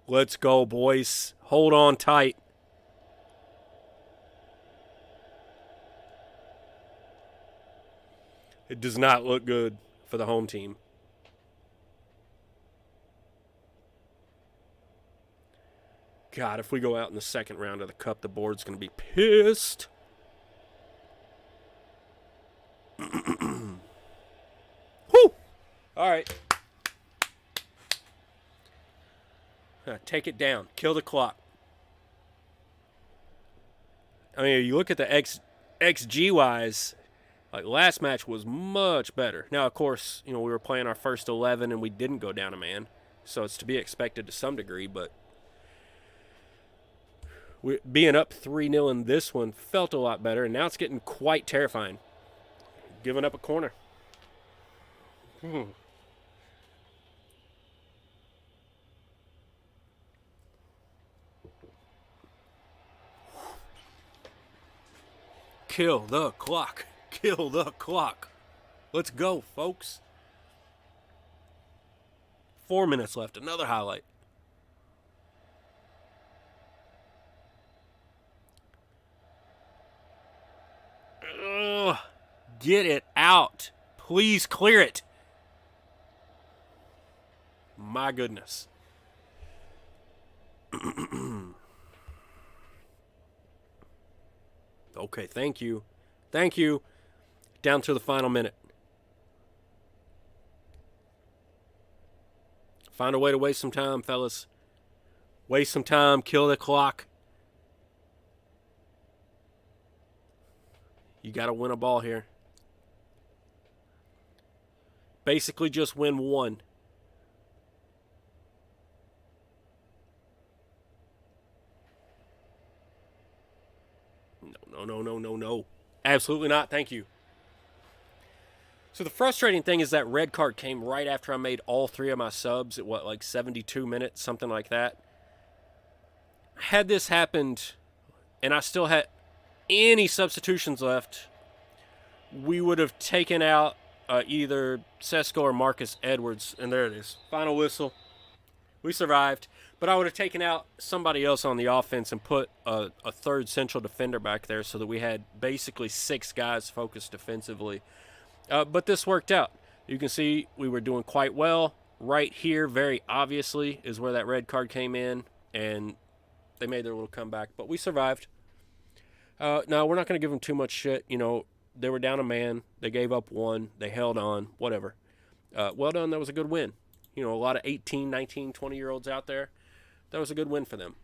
Let's go, boys. Hold on tight. It does not look good for the home team. God, if we go out in the second round of the Cup, the board's going to be pissed. Whew! All right. Take it down. Kill the clock. I mean, you look at the XG-wise, last match was much better. Now, of course, we were playing our first 11 and we didn't go down a man. So it's to be expected to some degree, but being up 3-0 in this one felt a lot better, and now it's getting quite terrifying. Giving up a corner. Kill the clock. Kill the clock. Let's go, folks. 4 minutes left. Another highlight. Get it out. Please clear it. My goodness. Okay, thank you. Thank you. Down to the final minute. Find a way to waste some time, fellas. Waste some time. Kill the clock. You got to win a ball here. Basically just win one. No. Absolutely not. Thank you. So the frustrating thing is that red card came right after I made all 3 of my subs at 72 minutes, something like that. Had this happened and I still had any substitutions left, we would have taken out either Sesko or Marcus Edwards. And there it is. Final whistle. We survived. But I would have taken out somebody else on the offense and put a third central defender back there so that we had basically 6 guys focused defensively. But this worked out. You can see we were doing quite well. Right here, very obviously, is where that red card came in. And they made their little comeback. But we survived. No, we're not going to give them too much shit. They were down a man. They gave up 1. They held on. Whatever. Well done. That was a good win. A lot of 18, 19, 20-year-olds out there. That was a good win for them.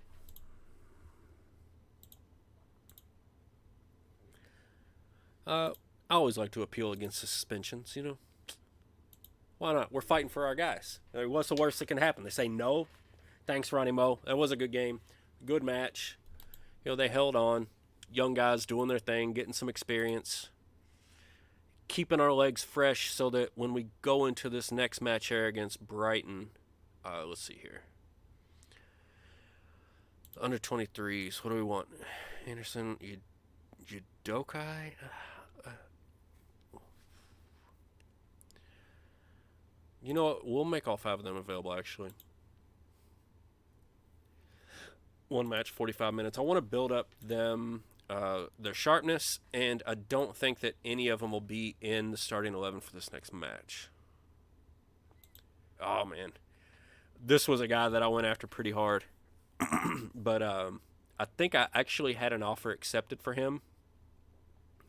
I always like to appeal against the suspensions, Why not? We're fighting for our guys. What's the worst that can happen? They say no. Thanks, Ronnie Moe. That was a good game. Good match. They held on. young guys doing their thing, getting some experience, keeping our legs fresh so that when we go into this next match here against Brighton, let's see here. Under 23s, what do we want? Anderson, Udokai? You know what? We'll make all 5 of them available, actually. One match, 45 minutes. I want to build up them, their sharpness, and I don't think that any of them will be in the starting 11 for this next match. Oh, man. This was a guy that I went after pretty hard. But I think I actually had an offer accepted for him,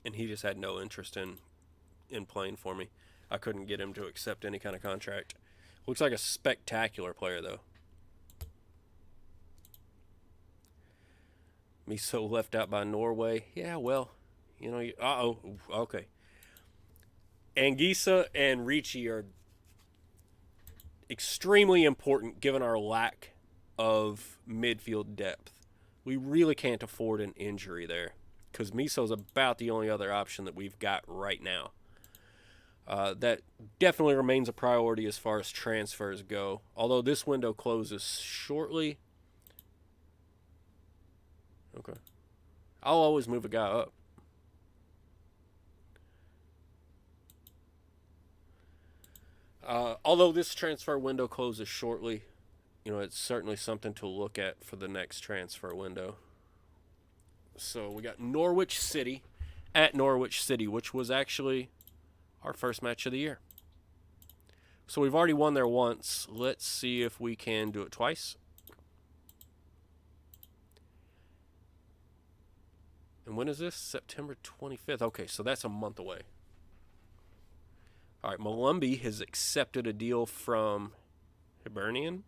and he just had no interest in playing for me. I couldn't get him to accept any kind of contract. Looks like a spectacular player, though. Miso left out by Norway. Yeah, well, you know. Okay. Anguissa and Ricci are extremely important given our lack of midfield depth. We really can't afford an injury there because Miso's about the only other option that we've got right now. That definitely remains a priority as far as transfers go. Although this window closes shortly. Okay. I'll always move a guy up. Although this transfer window closes shortly, you know, it's certainly something to look at for the next transfer window. So we got Norwich City at Norwich City, which was actually our first match of the year. So we've already won there once. Let's see if we can do it twice. And when is this? September 25th. Okay, so that's a month away. All right, Malumbi has accepted a deal from Hibernian.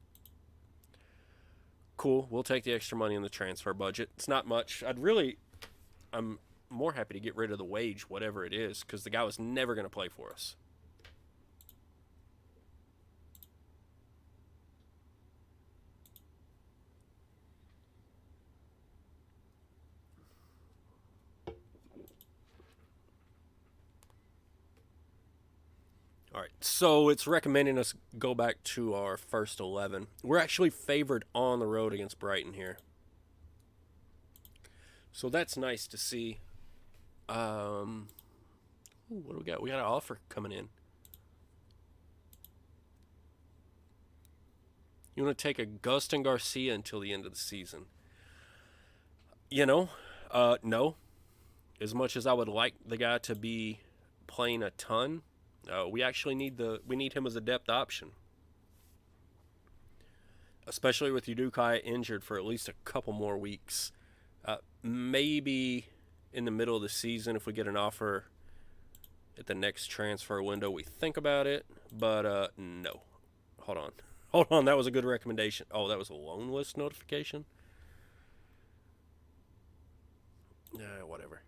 Cool. We'll take the extra money in the transfer budget. It's not much. I'm more happy to get rid of the wage, whatever it is, because the guy was never going to play for us. All right, so it's recommending us go back to our first 11. We're actually favored on the road against Brighton here. So that's nice to see. What do we got? We got an offer coming in. You want to take Agustin Garcia until the end of the season? You know, no. As much as I would like the guy to be playing a ton, we actually need him as a depth option. Especially with Udokai injured for at least a couple more weeks. Maybe in the middle of the season, if we get an offer at the next transfer window, we think about it. But no. Hold on. That was a good recommendation. Oh, that was a loan list notification? Whatever.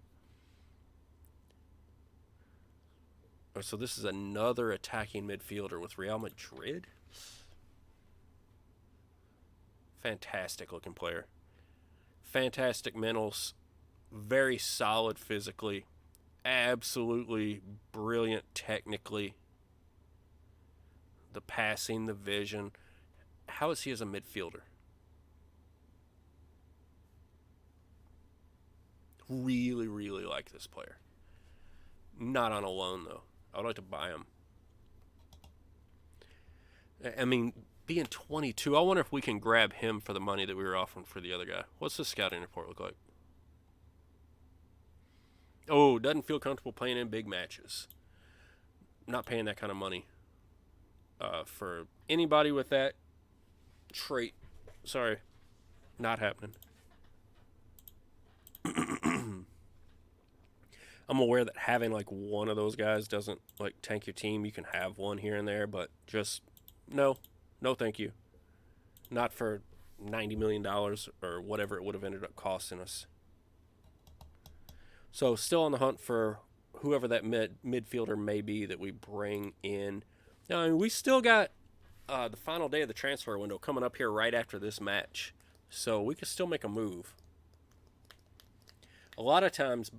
Oh, so this is another attacking midfielder with Real Madrid? Fantastic looking player. Fantastic mentals. Very solid physically. Absolutely brilliant technically. The passing, the vision. How is he as a midfielder? Really, really like this player. Not on a loan, though. I would like to buy him. I mean, being 22, I wonder if we can grab him for the money that we were offering for the other guy. What's the scouting report look like? Oh, doesn't feel comfortable playing in big matches. Not paying that kind of money for anybody with that trait. Sorry, not happening. I'm aware that having like one of those guys doesn't like tank your team. You can have one here and there, but just no thank you. Not for $90 million or whatever it would have ended up costing us. So still on the hunt for whoever that midfielder may be that we bring in. Now, I mean, we still got the final day of the transfer window coming up here right after this match. So we could still make a move. A lot of times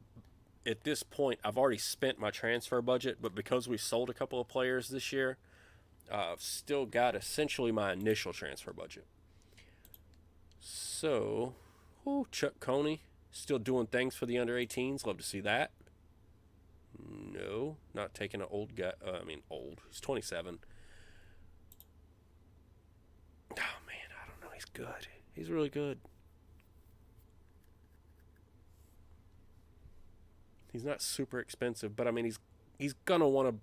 at this point, I've already spent my transfer budget, but because we sold a couple of players this year, I've still got essentially my initial transfer budget. So, Chuck Coney still doing things for the under 18s. Love to see that. No, not taking an old guy. Old. He's 27. Oh, man, I don't know. He's good. He's really good. He's not super expensive, but I mean, he's gonna want a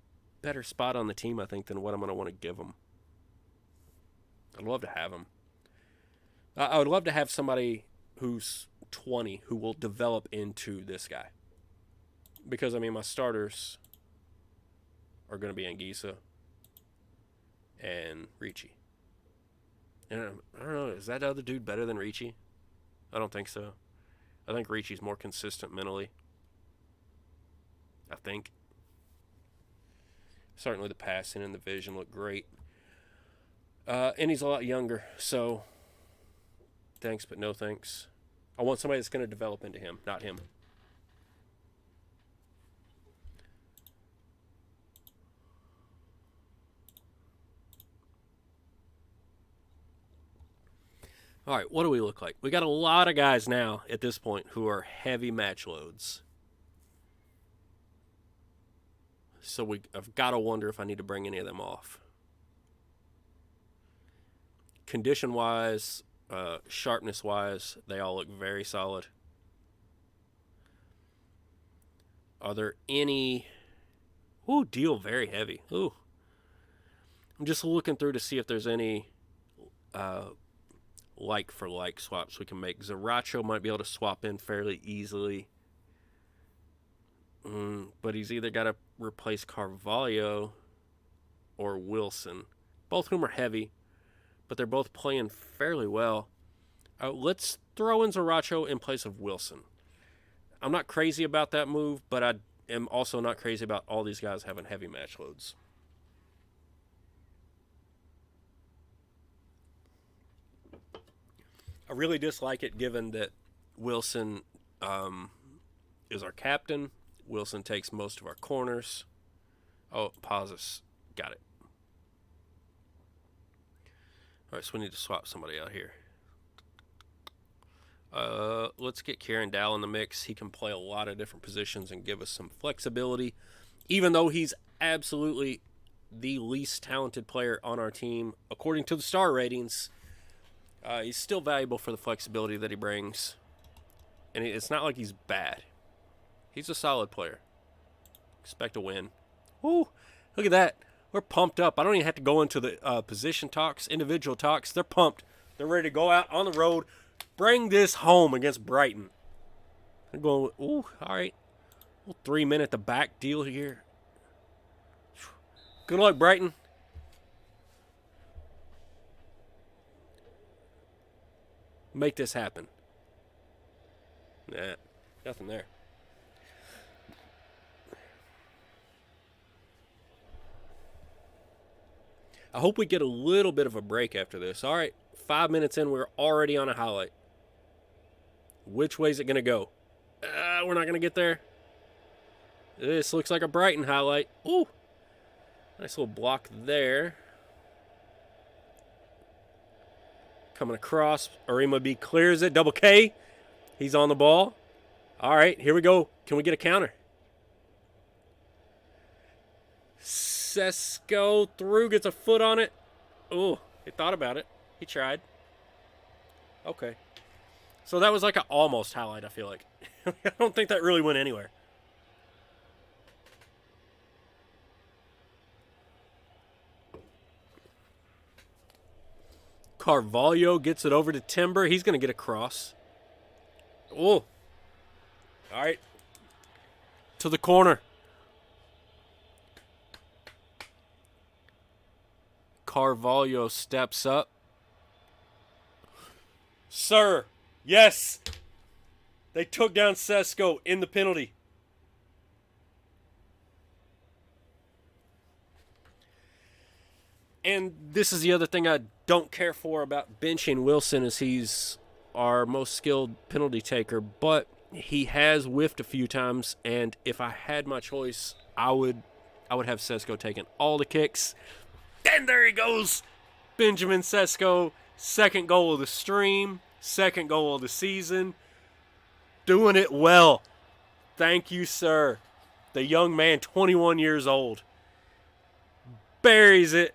better spot on the team, I think, than what I'm gonna want to give him. I'd love to have him. I would love to have somebody who's 20 who will develop into this guy, because I mean, my starters are gonna be Anguissa and Ricci. And I don't know, is that other dude better than Ricci? I don't think so. I think Ricci's more consistent mentally. I think. Certainly the passing and the vision look great. And he's a lot younger, so thanks but no thanks. I want somebody that's going to develop into him, not him. All right, what do we look like? We got a lot of guys now at this point who are heavy match loads. So I've got to wonder if I need to bring any of them off. Condition-wise, sharpness-wise, they all look very solid. Are there any... Ooh, deal very heavy. Ooh. I'm just looking through to see if there's any like-for-like swaps we can make. Zaracho might be able to swap in fairly easily. But he's either got to replace Carvalho or Wilson. Both of whom are heavy, but they're both playing fairly well. Let's throw in Zaracho in place of Wilson. I'm not crazy about that move, but I am also not crazy about all these guys having heavy match loads. I really dislike it given that Wilson is our captain. Wilson takes most of our corners. Oh, pauses. Got it. All right, so we need to swap somebody out here. Let's get Kieran Dow in the mix. He can play a lot of different positions and give us some flexibility. Even though he's absolutely the least talented player on our team, according to the star ratings, he's still valuable for the flexibility that he brings. And it's not like he's bad. He's a solid player. Expect a win. Woo! Look at that. We're pumped up. I don't even have to go into the position talks, individual talks. They're pumped. They're ready to go out on the road, bring this home against Brighton. They're going, ooh, all right. Little 3 minute at the back deal here. Good luck, Brighton. Make this happen. Nah, nothing there. I hope we get a little bit of a break after this. All right, 5 minutes in, we're already on a highlight. Which way is it going to go? We're not going to get there. This looks like a Brighton highlight. Ooh, nice little block there. Coming across. Arima B clears it. Double K. He's on the ball. All right, here we go. Can we get a counter? Sesko through, gets a foot on it. Oh, he thought about it. He tried. Okay. So that was like an almost highlight, I feel like. I don't think that really went anywhere. Carvalho gets it over to Timber. He's going to get a cross. Oh. All right. To the corner. Carvalho steps up. Sir, yes. They took down Sesko in the penalty. And this is the other thing I don't care for about benching Wilson, is he's our most skilled penalty taker. But He has whiffed a few times, and if I had my choice, I would have Sesko taking all the kicks. And there he goes. Benjamin Sesko, second goal of the stream, second goal of the season. Doing it well. Thank you, sir. The young man, 21 years old, buries it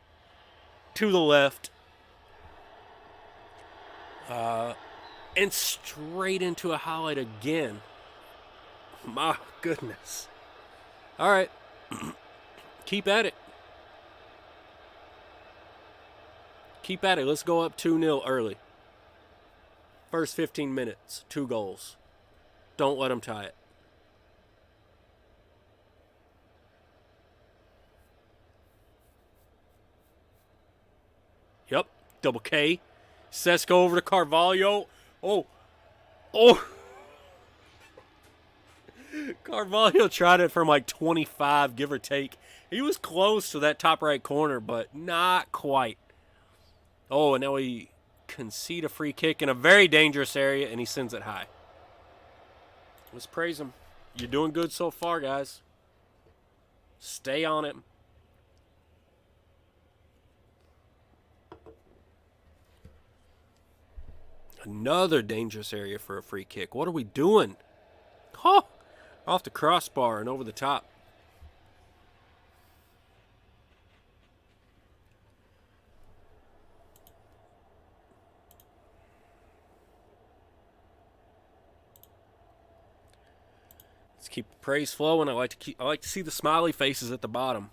to the left. And straight into a highlight again. My goodness. All right. Keep at it. Keep at it. Let's go up 2-0 early. First 15 minutes, 2 goals. Don't let them tie it. Yep. Double K. Sesko over to Carvalho. Oh. Carvalho tried it from like 25, give or take. He was close to that top right corner, but not quite. Oh, and now he concede a free kick in a very dangerous area, and he sends it high. Let's praise him. You're doing good so far, guys. Stay on it. Another dangerous area for a free kick. What are we doing? Oh, off the crossbar and over the top. Let's keep the praise flowing. I like to see the smiley faces at the bottom.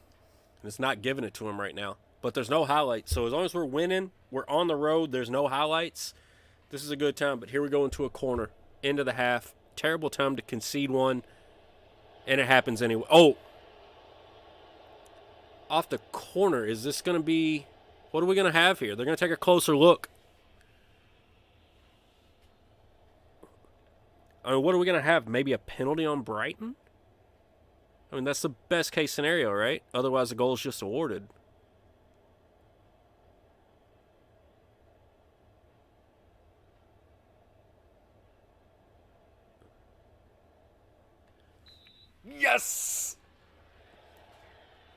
And it's not giving it to him right now. But there's no highlights. So as long as we're winning, we're on the road, there's no highlights. This is a good time, but here we go into a corner. Into the half. Terrible time to concede one. And it happens anyway. Oh! Off the corner. Is this going to be... What are we going to have here? They're going to take a closer look. I mean, what are we going to have? Maybe a penalty on Brighton? I mean, that's the best case scenario, right? Otherwise, the goal is just awarded. Yes!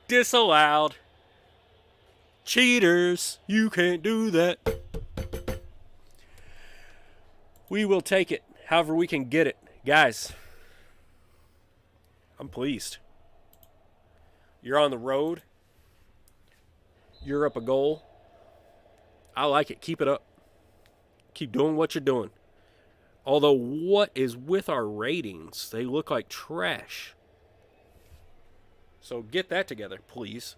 Disallowed. Cheaters, you can't do that. We will take it however we can get it. Guys, I'm pleased. You're on the road. You're up a goal. I like it. Keep it up. Keep doing what you're doing. Although, what is with our ratings? They look like trash. So get that together, please.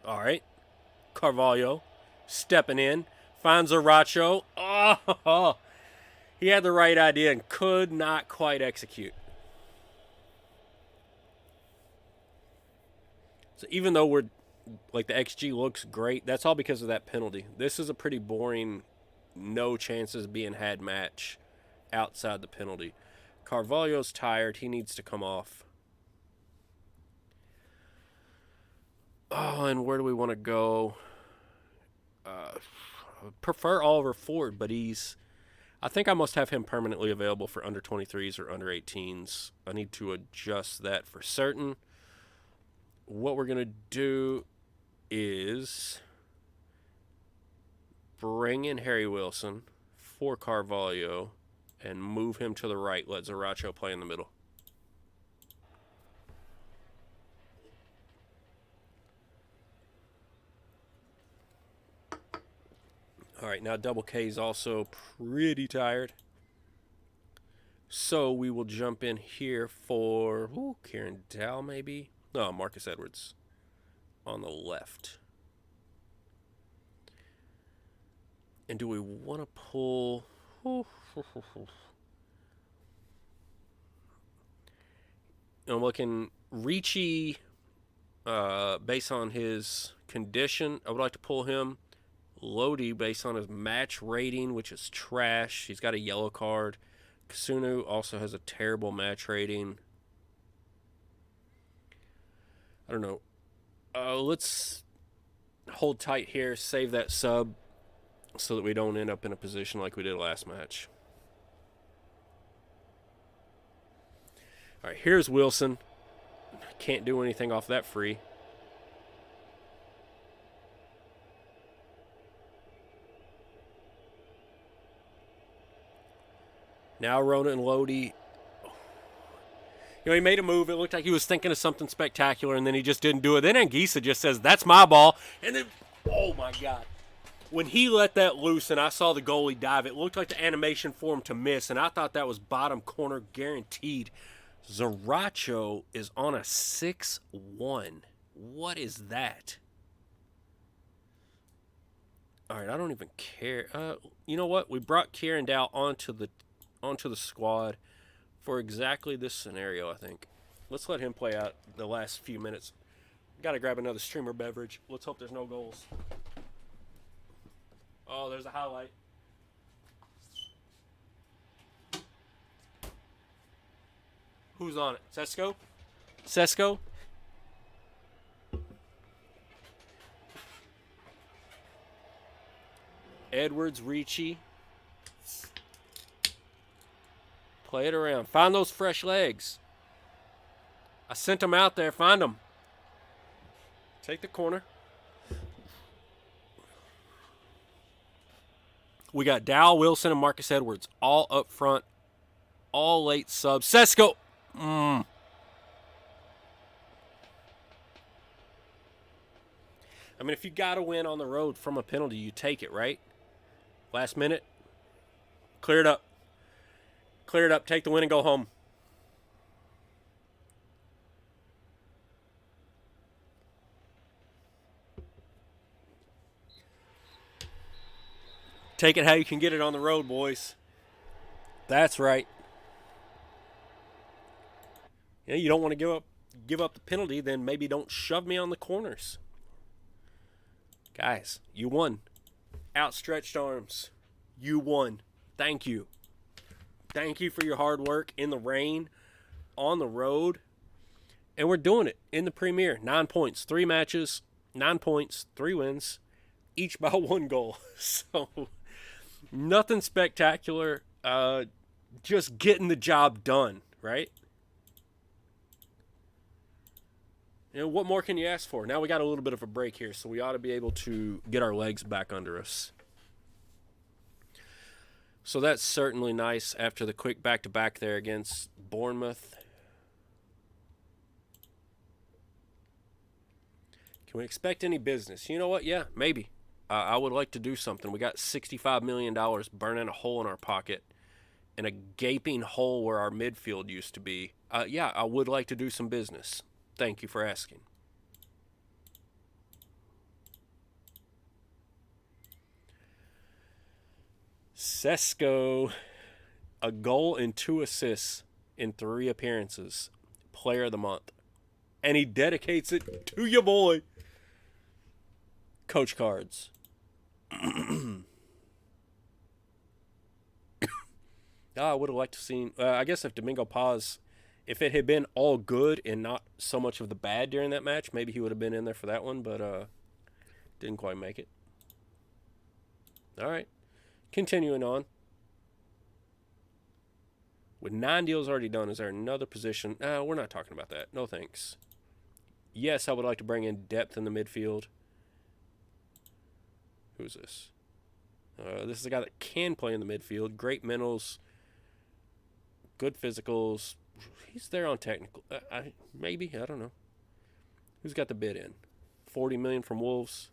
All right. Carvalho stepping in. Finds Aracho. Oh, he had the right idea and could not quite execute. So even though we're, like, the XG looks great, that's all because of that penalty. This is a pretty boring, no chances being had match outside the penalty. Carvalho's tired. He needs to come off. Oh, and where do we want to go? Prefer Oliver Ford, but I think I must have him permanently available for under 23s or under 18s. I need to adjust that for certain. What we're going to do is bring in Harry Wilson for Carvalho and move him to the right. Let Zaracho play in the middle. All right, now Double K is also pretty tired. So we will jump in here for Kieran Dow, maybe? No, Marcus Edwards on the left. And do we want to pull... I'm looking Ricci, based on his condition. I would like to pull him. Lodi, based on his match rating, which is trash. He's got a yellow card. Kasunu also has a terrible match rating. I don't know. Let's hold tight here. Save that sub. so that we don't end up in a position like we did last match. All right, here's Wilson. Can't do anything off that free. Now Rona and Lodi. He made a move. It looked like he was thinking of something spectacular, and then he just didn't do it. Then Anguissa just says, "That's my ball." And then, oh my God. When he let that loose and I saw the goalie dive, it looked like the animation for him to miss, and I thought that was bottom corner guaranteed. Zaracho is on a 6-1. What is that? All right, I don't even care. You know what? We brought Kieran Dow onto the squad for exactly this scenario, I think. Let's let him play out the last few minutes. Got to grab another streamer beverage. Let's hope there's no goals. Oh, there's a highlight. Who's on it? Sesko? Sesko? Edwards, Ricci. Play it around. Find those fresh legs. I sent them out there. Find them. Take the corner. We got Dow, Wilson, and Marcus Edwards all up front. All late subs. Sesko. I mean, if you got to win on the road from a penalty, you take it, right? Last minute. Clear it up. Clear it up. Take the win and go home. Take it how you can get it on the road, boys. That's right. Yeah, you don't want to give up the penalty, then maybe don't shove me on the corners. Guys, you won. Outstretched arms. You won. Thank you. Thank you for your hard work in the rain, on the road. And we're doing it in the Premier. 9 points, 3 matches, 9 points, 3 wins, each by 1 goal. So, nothing spectacular. Just getting the job done, right? What more can you ask for? Now we got a little bit of a break here, so we ought to be able to get our legs back under us. So that's certainly nice after the quick back-to-back there against Bournemouth. Can we expect any business? You know what? Yeah, maybe. I would like to do something. We got $65 million burning a hole in our pocket and a gaping hole where our midfield used to be. Yeah, I would like to do some business. Thank you for asking. Sesko, a goal and 2 assists in 3 appearances. Player of the month. And he dedicates it to your boy, Coach Cards. I would have liked to seen. I guess if Domingo Paz, if it had been all good and not so much of the bad during that match, maybe he would have been in there for that one, but didn't quite make it. All right, continuing on. With 9 deals already done, is there another position? We're not talking about that. No thanks. Yes, I would like to bring in depth in the midfield. Who's this? This is a guy that can play in the midfield. Great mentals. Good physicals. He's there on technical. Maybe. I don't know. Who's got the bid in? $40 million from Wolves.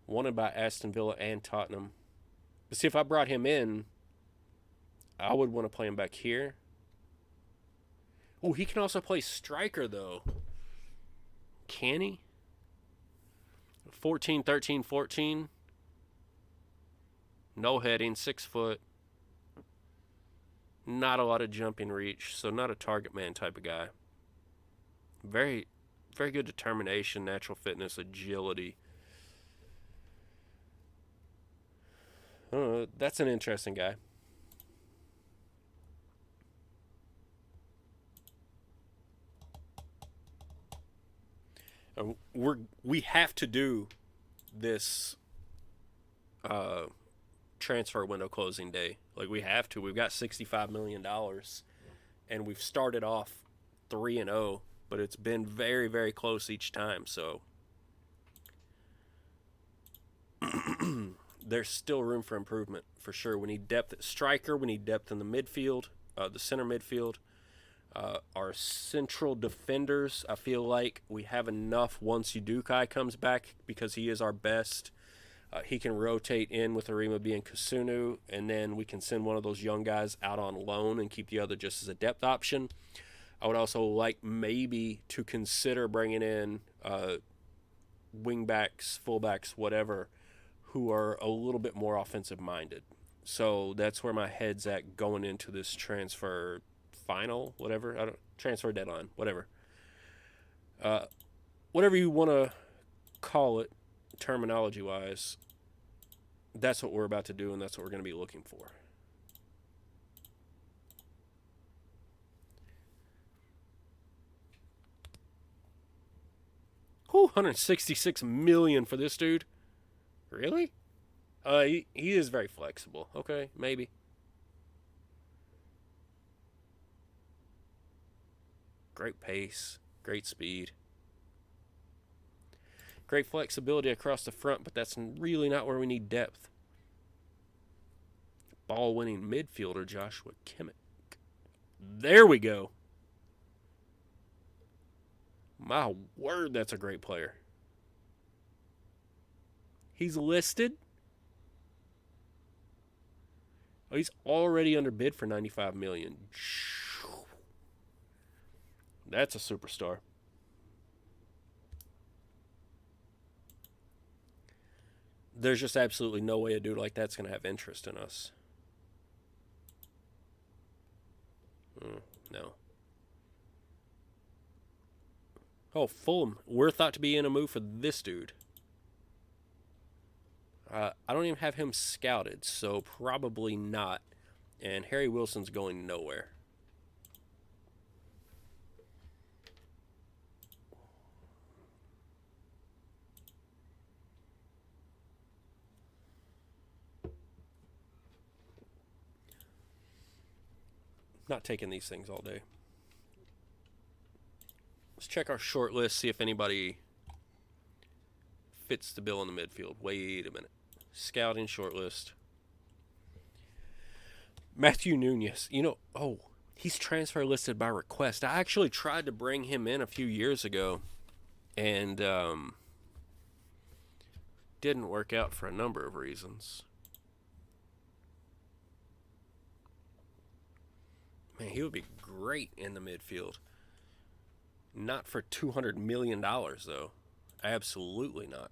Wanted by Aston Villa and Tottenham. But see, if I brought him in, I would want to play him back here. Oh, he can also play striker, though. Can he? 14, 13, 14. No heading, 6 foot. Not a lot of jumping reach, so not a target man type of guy. Very, very good determination, natural fitness, agility. That's an interesting guy. We have to do this transfer window closing day. Like, we have to. We've got $65 million, and we've started off 3-0, but it's been very, very close each time. So there's still room for improvement for sure. We need depth at striker. We need depth in the midfield, the center midfield. Our central defenders, I feel like we have enough once Udukai comes back, because he is our best. He can rotate in with Arima being Kasunu, and then we can send one of those young guys out on loan and keep the other just as a depth option. I would also like maybe to consider bringing in wingbacks, fullbacks, whatever, who are a little bit more offensive minded. So that's where my head's at going into this transfer final, whatever. Transfer deadline, whatever. Whatever you want to call it, terminology wise, that's what we're about to do, and that's what we're going to be looking for. Whew, $166 million for this dude. Really? He is very flexible. Okay, maybe. Great pace, great speed, great flexibility across the front, but that's really not where we need depth. Ball-winning midfielder Joshua Kimmich. There we go. My word, that's a great player. He's listed. Oh, he's already under bid for $95 million. That's a superstar. There's just absolutely no way a dude like that's going to have interest in us. No. Oh, Fulham. We're thought to be in a move for this dude. I don't even have him scouted, so probably not. And Harry Wilson's going nowhere. Not taking these things all day. Let's check our short list, see if anybody fits the bill in the midfield. Wait a minute. Scouting short list. Matthew Nunez. He's transfer listed by request. I actually tried to bring him in a few years ago, and didn't work out for a number of reasons. Man, he would be great in the midfield. Not for $200 million, though. Absolutely not.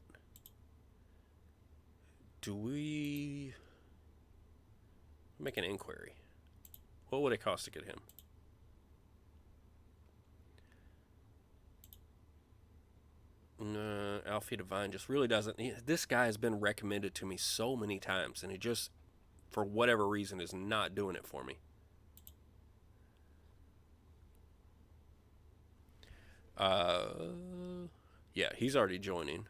Do we make an inquiry? What would it cost to get him? Alfie Devine just really doesn't. This guy has been recommended to me so many times, and he just, for whatever reason, is not doing it for me. Yeah, he's already joining.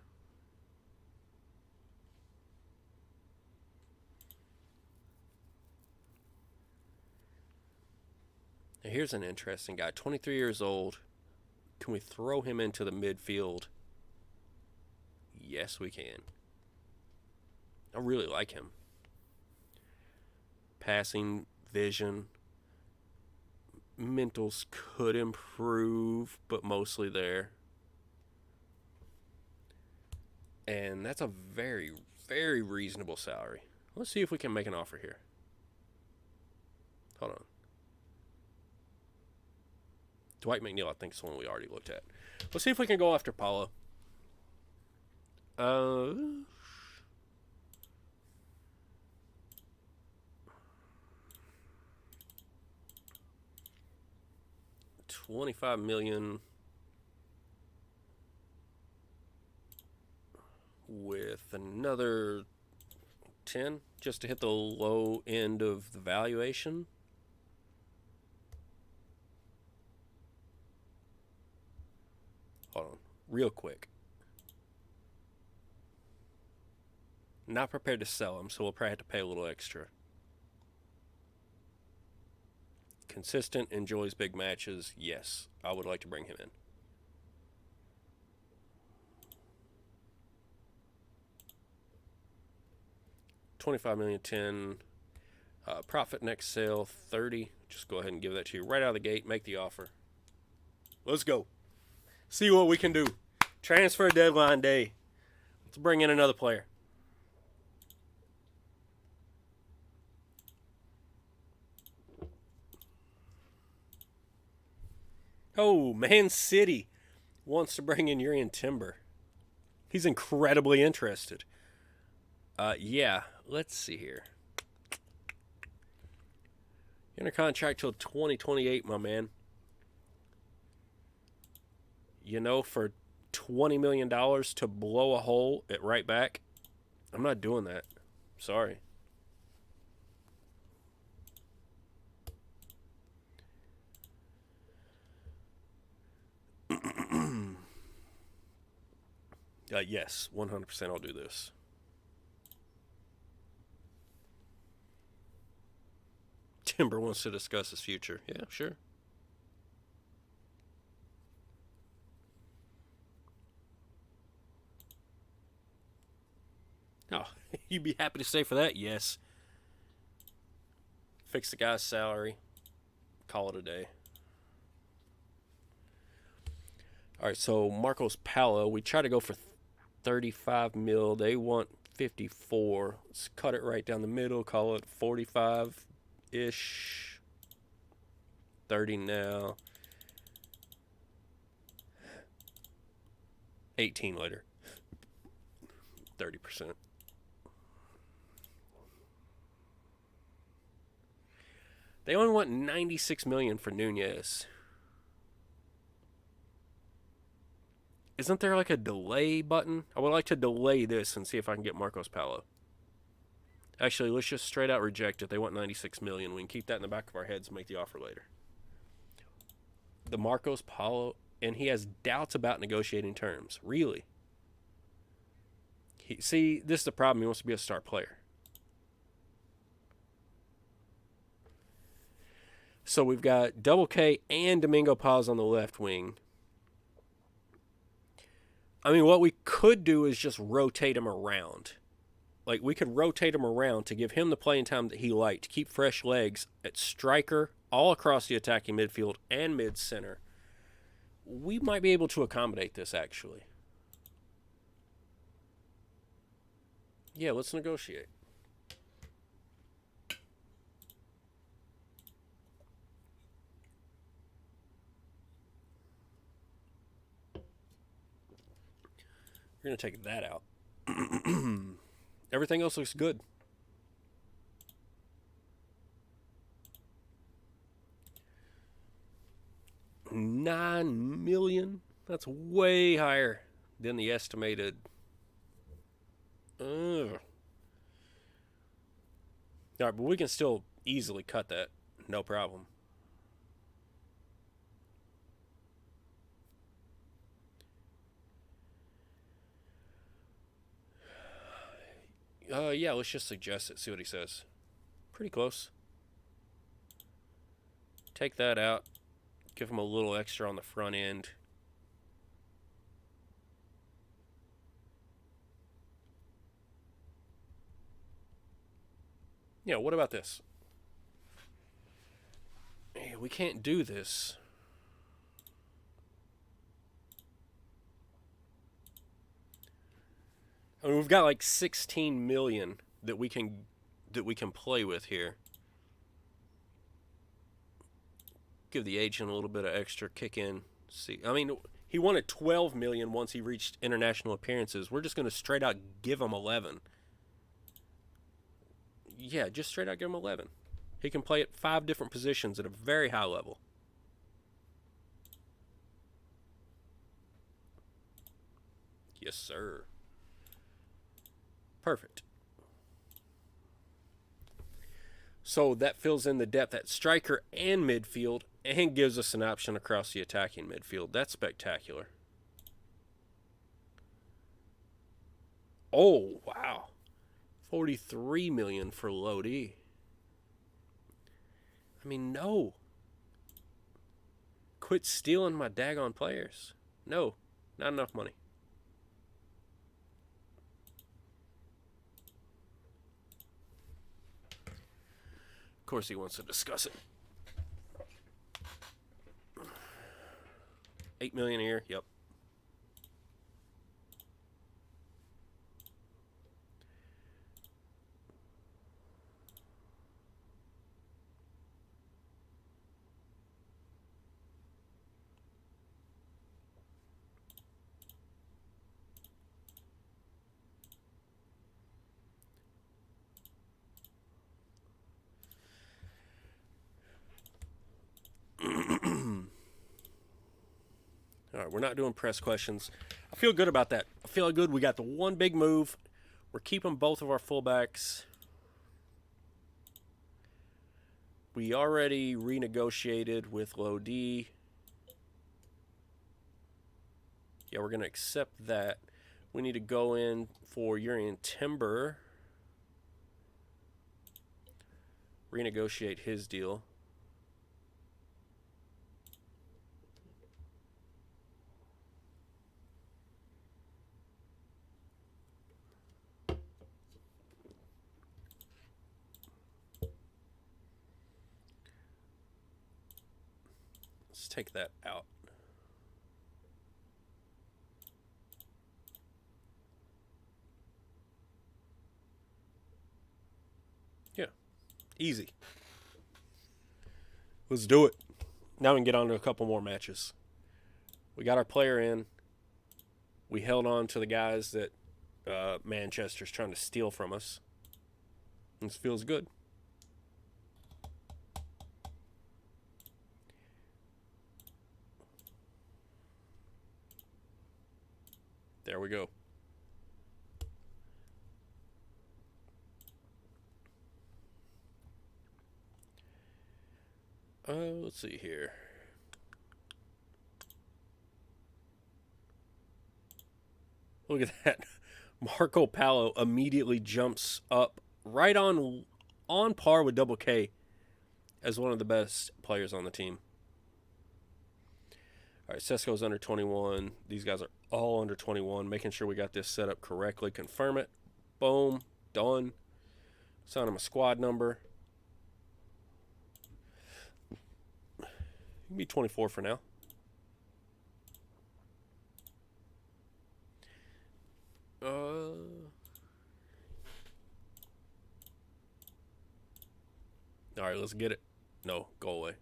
Now here's an interesting guy, 23 years old. Can we throw him into the midfield? Yes, we can. I really like him. Passing, vision. Mentals could improve, but mostly there. And that's a very, very reasonable salary. Let's see if we can make an offer here. Hold on. Dwight McNeil, I think, is the one we already looked at. Let's see if we can go after Paulo. $25 million with another 10 just to hit the low end of the valuation. Hold on. real quick. Not prepared to sell him, so we'll probably have to pay a little extra. Consistent, enjoys big matches. Yes, I would like to bring him in. $25 million, 10. Profit next sale, 30. Just go ahead and give that to you right out of the gate. Make the offer. Let's go. See what we can do. Transfer deadline day. Let's bring in another player. Oh, Man City wants to bring in Urian Timber. He's incredibly interested. Yeah, let's see here. Under contract till 2028, my man. You know, for $20 million to blow a hole at right back, I'm not doing that. Sorry. Yes, 100% I'll do this. Timber wants to discuss his future. Yeah, sure. Oh, you'd be happy to stay for that? Yes. Fix the guy's salary. Call it a day. All right, so Marcos Paulo, we try to go for 35 mil. They want 54. Let's cut it right down the middle. Call it 45-ish. 30 now. 18 later. 30%. They only want 96 million for Nunez. Isn't there like a delay button? I would like to delay this and see if I can get Marcos Paulo. Actually, let's just straight out reject it. They want 96 million. We can keep that in the back of our heads and make the offer later. The Marcos Paulo, and he has doubts about negotiating terms. Really? See, this is the problem. He wants to be a star player. So we've got Double K and Domingo Paz on the left wing. I mean, what we could do is just rotate him around. Like, we could rotate him around to give him the playing time that he liked, keep fresh legs at striker, all across the attacking midfield and mid-center. We might be able to accommodate this, actually. Yeah, let's negotiate. We're going to take that out. Everything else looks good. $9 million. That's way higher than the estimated. All right, but we can still easily cut that. No problem. Yeah, let's just suggest it. See what he says. Pretty close. Take that out. Give him a little extra on the front end. Yeah, what about this? Hey, we can't do this. I mean, we've got like 16 million that we can play with here. Give the agent a little bit of extra kick in. See, I mean, he wanted 12 million once he reached international appearances. We're just going to straight out give him 11. Yeah, just straight out give him 11. He can play at 5 different positions at a very high level. Yes, sir. Perfect. So that fills in the depth at striker and midfield and gives us an option across the attacking midfield. That's spectacular. Oh, wow. 43 million for Lodi. I mean, no. Quit stealing my daggone players. No, not enough money. Of course he wants to discuss it. 8 million a year. Yep. All right, we're not doing press questions. I feel good about that. I feel good. We got the one big move. We're keeping both of our fullbacks. We already renegotiated with Lodi. Yeah, we're going to accept that. We need to go in for Urian Timber. Renegotiate his deal. Let's take that out. Yeah, easy. Let's do it. Now we can get on to a couple more matches. We got our player in. We held on to the guys that Manchester's trying to steal from us. This feels good. There we go. Let's see here. Look at that. Marco Palo immediately jumps up right on par with Double K as one of the best players on the team. All right, Sesko's under 21. These guys are all under 21. Making sure we got this set up correctly. Confirm it. Boom. Done. Sign him a squad number. You can be 24 for now. All right, let's get it. No, go away.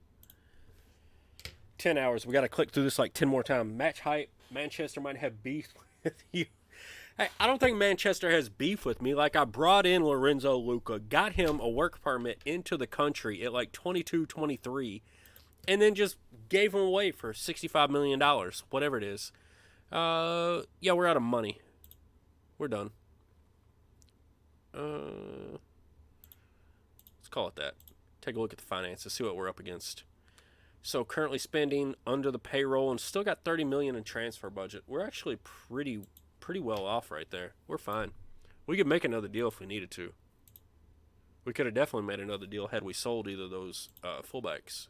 10 hours. We got to click through this like 10 more times. Match hype. Manchester might have beef with you. Hey, I don't think Manchester has beef with me. Like, I brought in Lorenzo Luca, got him a work permit into the country at like 22, 23, and then just gave him away for $65 million, whatever it is. Yeah, we're out of money. We're done. Let's call it that. Take a look at the finances, see what we're up against. So currently spending under the payroll and still got $30 million in transfer budget. We're actually pretty well off right there. We're fine. We could make another deal if we needed to. We could have definitely made another deal had we sold either of those fullbacks.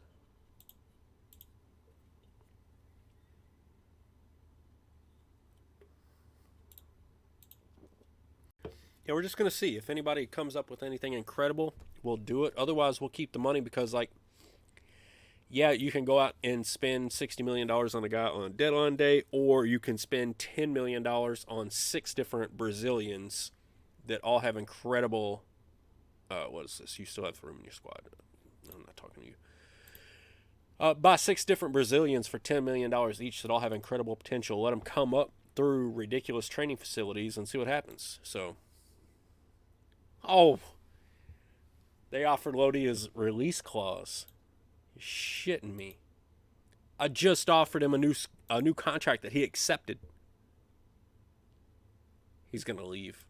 Yeah, we're just going to see. If anybody comes up with anything incredible, we'll do it. Otherwise, we'll keep the money because, like, yeah, you can go out and spend $60 million on a guy on deadline day, or you can spend $10 million on 6 different Brazilians that all have incredible... what is this? You still have room in your squad. I'm not talking to you. Buy 6 different Brazilians for $10 million each that all have incredible potential. Let them come up through ridiculous training facilities and see what happens. So... Oh, they offered Lodi his release clause. You're shitting me. I just offered him a new contract that he accepted. He's going to leave.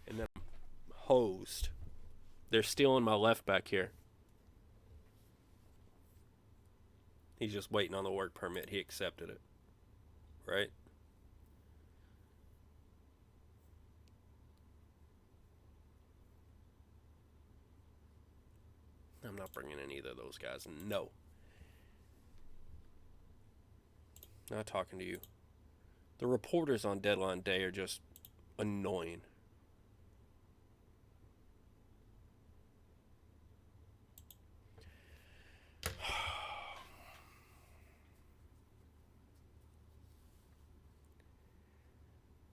And then I'm hosed. They're stealing my left back here. He's just waiting on the work permit. He accepted it. Right? not bringing in either of those guys. No. Not talking to you. The reporters on deadline day are just annoying.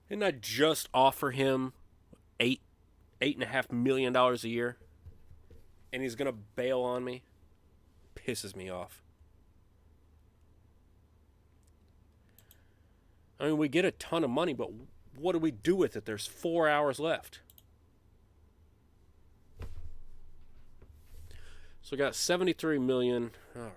Didn't I just offer him $8.5 million a year? And he's going to bail on me? Pisses me off. I mean, we get a ton of money, but what do we do with it? There's 4 hours left. So we got $73 million. All right.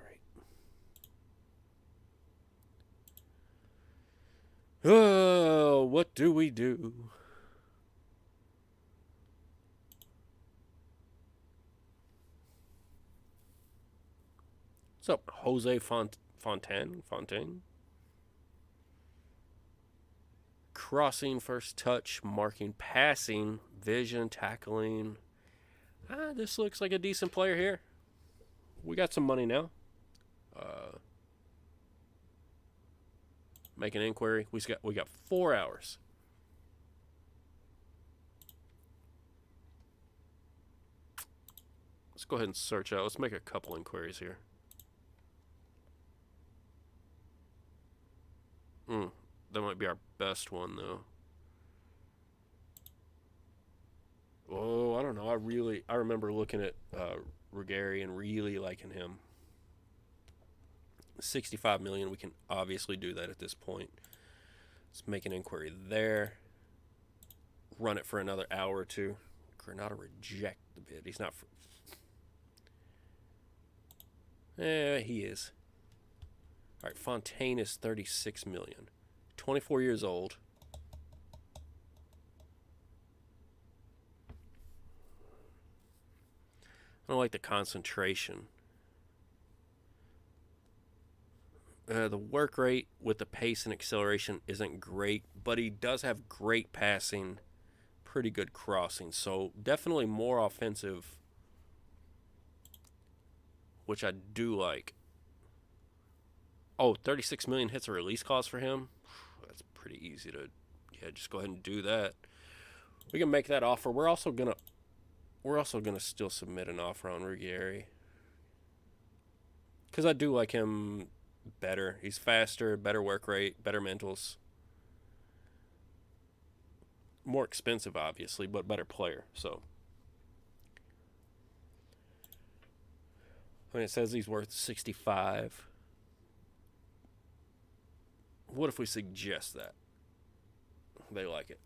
Oh, what do we do? What's up, Jose Fontaine? Crossing, first touch, marking, passing, vision, tackling. This looks like a decent player here. We got some money now. Make an inquiry. We got 4 hours. Let's go ahead and search out. Let's make a couple inquiries here. That might be our best one, though. Oh, I don't know. I remember looking at Ruggeri and really liking him. 65 million. We can obviously do that at this point. Let's make an inquiry there. Run it for another hour or two. Granada reject the bid. He's not. He is. All right, Fontaine is 36 million. 24 years old. I don't like the concentration. The work rate with the pace and acceleration isn't great, but he does have great passing, pretty good crossing. So definitely more offensive, which I do like. Oh, 36 million hits a release clause for him. That's pretty easy to, just go ahead and do that. We can make that offer. We're also gonna still submit an offer on Ruggeri, because I do like him better. He's faster, better work rate, better mentals. More expensive, obviously, but better player. So, I mean, it says he's worth 65. What if we suggest that? They like it.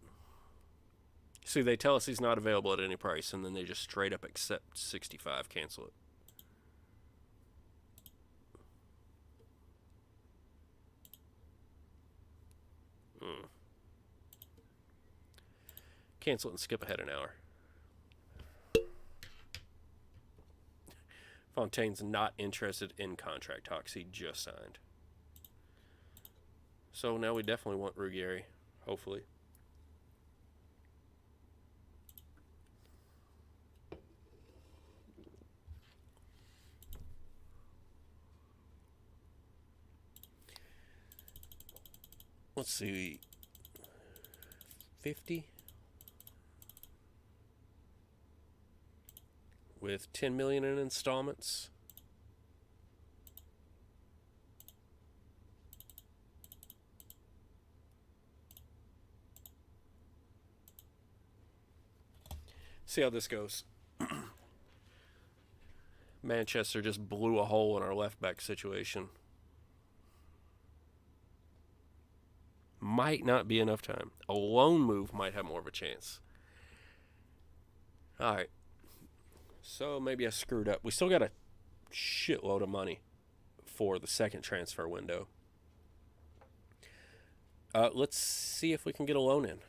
See, they tell us he's not available at any price, and then they just straight up accept 65, cancel it. Cancel it and skip ahead an hour. Fontaine's not interested in contract talks. He just signed. So now we definitely want Ruggeri, hopefully. Let's see. 50 with 10 million in installments. See how this goes. Manchester just blew a hole in our left back situation. Might not be enough time. A loan move might have more of a chance. All right. So maybe I screwed up. We still got a shitload of money for the second transfer window. Let's see if we can get a loan in.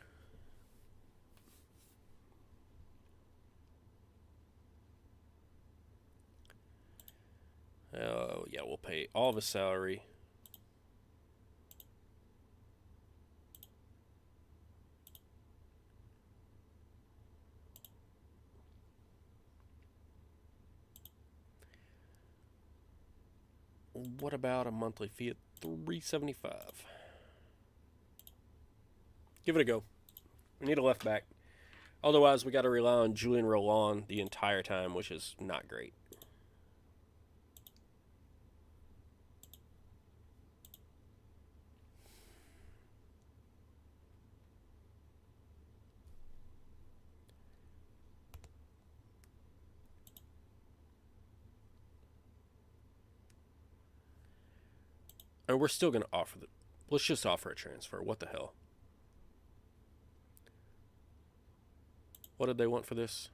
Yeah, we'll pay all of his salary. What about a monthly fee at $375? Give it a go. We need a left back. Otherwise, we got to rely on Julian Roland the entire time, which is not great. And we're still going to offer the... Let's just offer a transfer. What the hell? What did they want for this?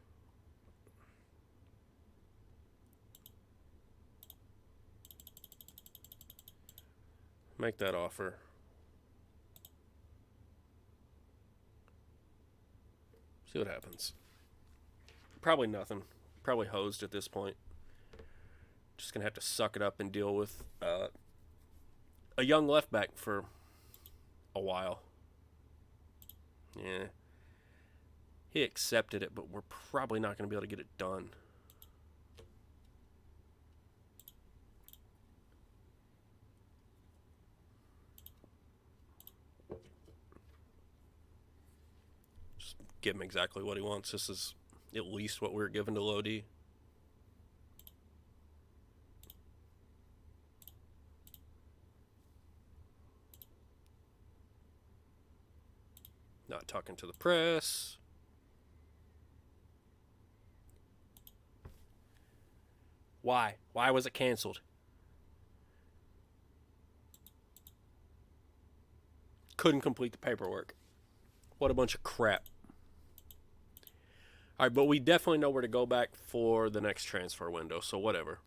Make that offer. See what happens. Probably nothing. Probably hosed at this point. Just going to have to suck it up and deal with a young left back for a while. Yeah. He accepted it, but we're probably not going to be able to get it done. Just give him exactly what he wants. This is at least what we were given to Lodi. Not talking to the press. Why? Why was it canceled? Couldn't complete the paperwork. What a bunch of crap. All right, but we definitely know where to go back for the next transfer window, so whatever.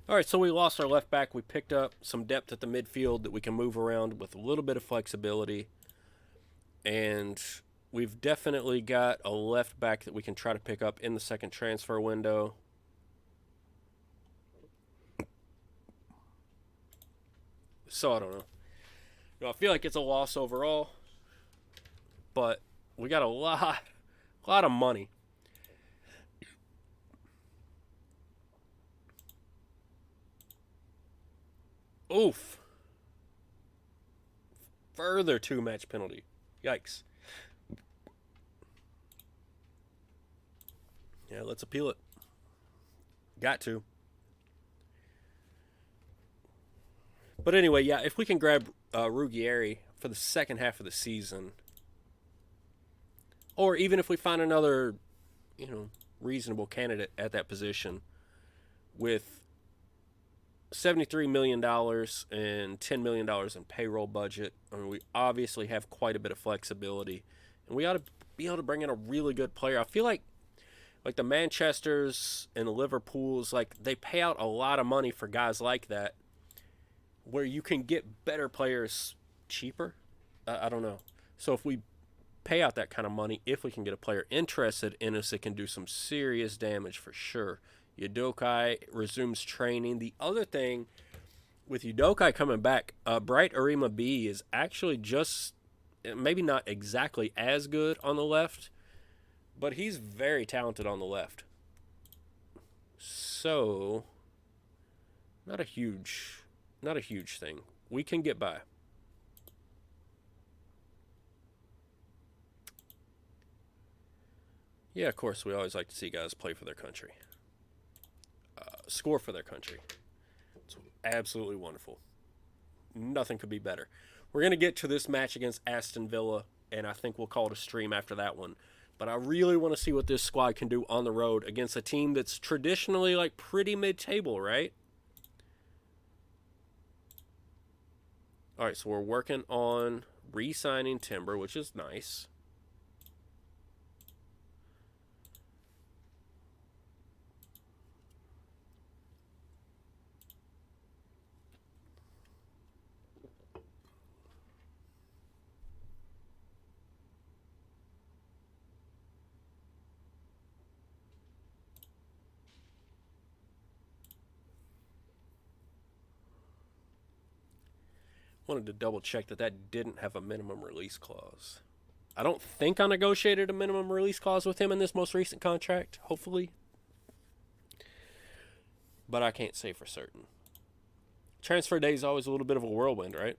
All right, so we lost our left back. We picked up some depth at the midfield that we can move around with a little bit of flexibility. And we've definitely got a left back that we can try to pick up in the second transfer window. So I don't know. I feel like it's a loss overall, but we got a lot of money. Oof. Further 2-match penalty. Yikes. Yeah, let's appeal it. Got to. But anyway, yeah, if we can grab Ruggieri for the second half of the season, or even if we find another, reasonable candidate at that position with $73 million and $10 million in payroll budget. I mean, we obviously have quite a bit of flexibility, and we ought to be able to bring in a really good player. I feel like the Manchesters and the Liverpools, they pay out a lot of money for guys like that, where you can get better players cheaper. I don't know. So if we pay out that kind of money, if we can get a player interested in us, it can do some serious damage for sure. Udokai resumes training. The other thing with Udokai coming back, Bright Arima B is actually just maybe not exactly as good on the left, but he's very talented on the left. So, not a huge thing. We can get by. Yeah, of course, we always like to see guys play for their country. Score for their country. It's absolutely wonderful. Nothing could be better. We're going to get to this match against Aston Villa, and I think we'll call it a stream after that one. But I really want to see what this squad can do on the road against a team that's traditionally pretty mid-table, right? All right, so we're working on re-signing Timber, which is nice. Wanted to double check that didn't have a minimum release clause. I don't think I negotiated a minimum release clause with him in this most recent contract, hopefully. But I can't say for certain. Transfer day is always a little bit of a whirlwind, right?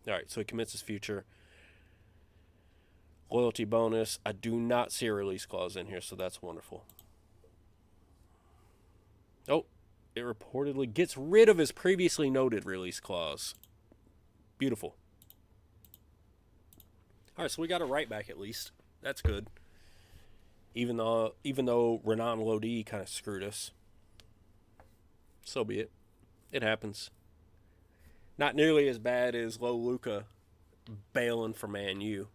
All right, so he commits his future. Loyalty bonus. I do not see a release clause in here, so that's wonderful. Oh, it reportedly gets rid of his previously noted release clause. Beautiful. All right, so we got a right back at least. That's good. Even though Renan Lodi kind of screwed us. So be it. It happens. Not nearly as bad as Lo Luca bailing for Man U.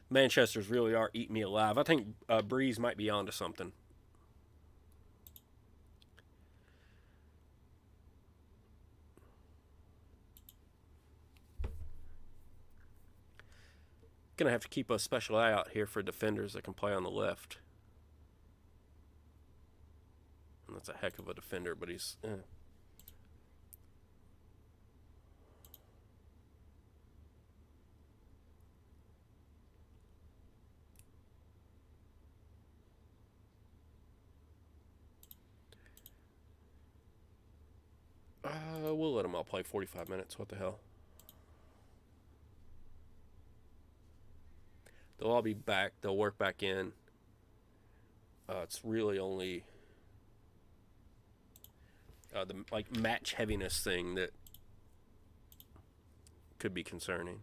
Manchester's really are eating me alive. I think Breeze might be onto something. Gonna have to keep a special eye out here for defenders that can play on the left. And that's a heck of a defender, but he's... We'll let them all play 45 minutes. What the hell? They'll all be back. They'll work back in. It's really only the match heaviness thing that could be concerning.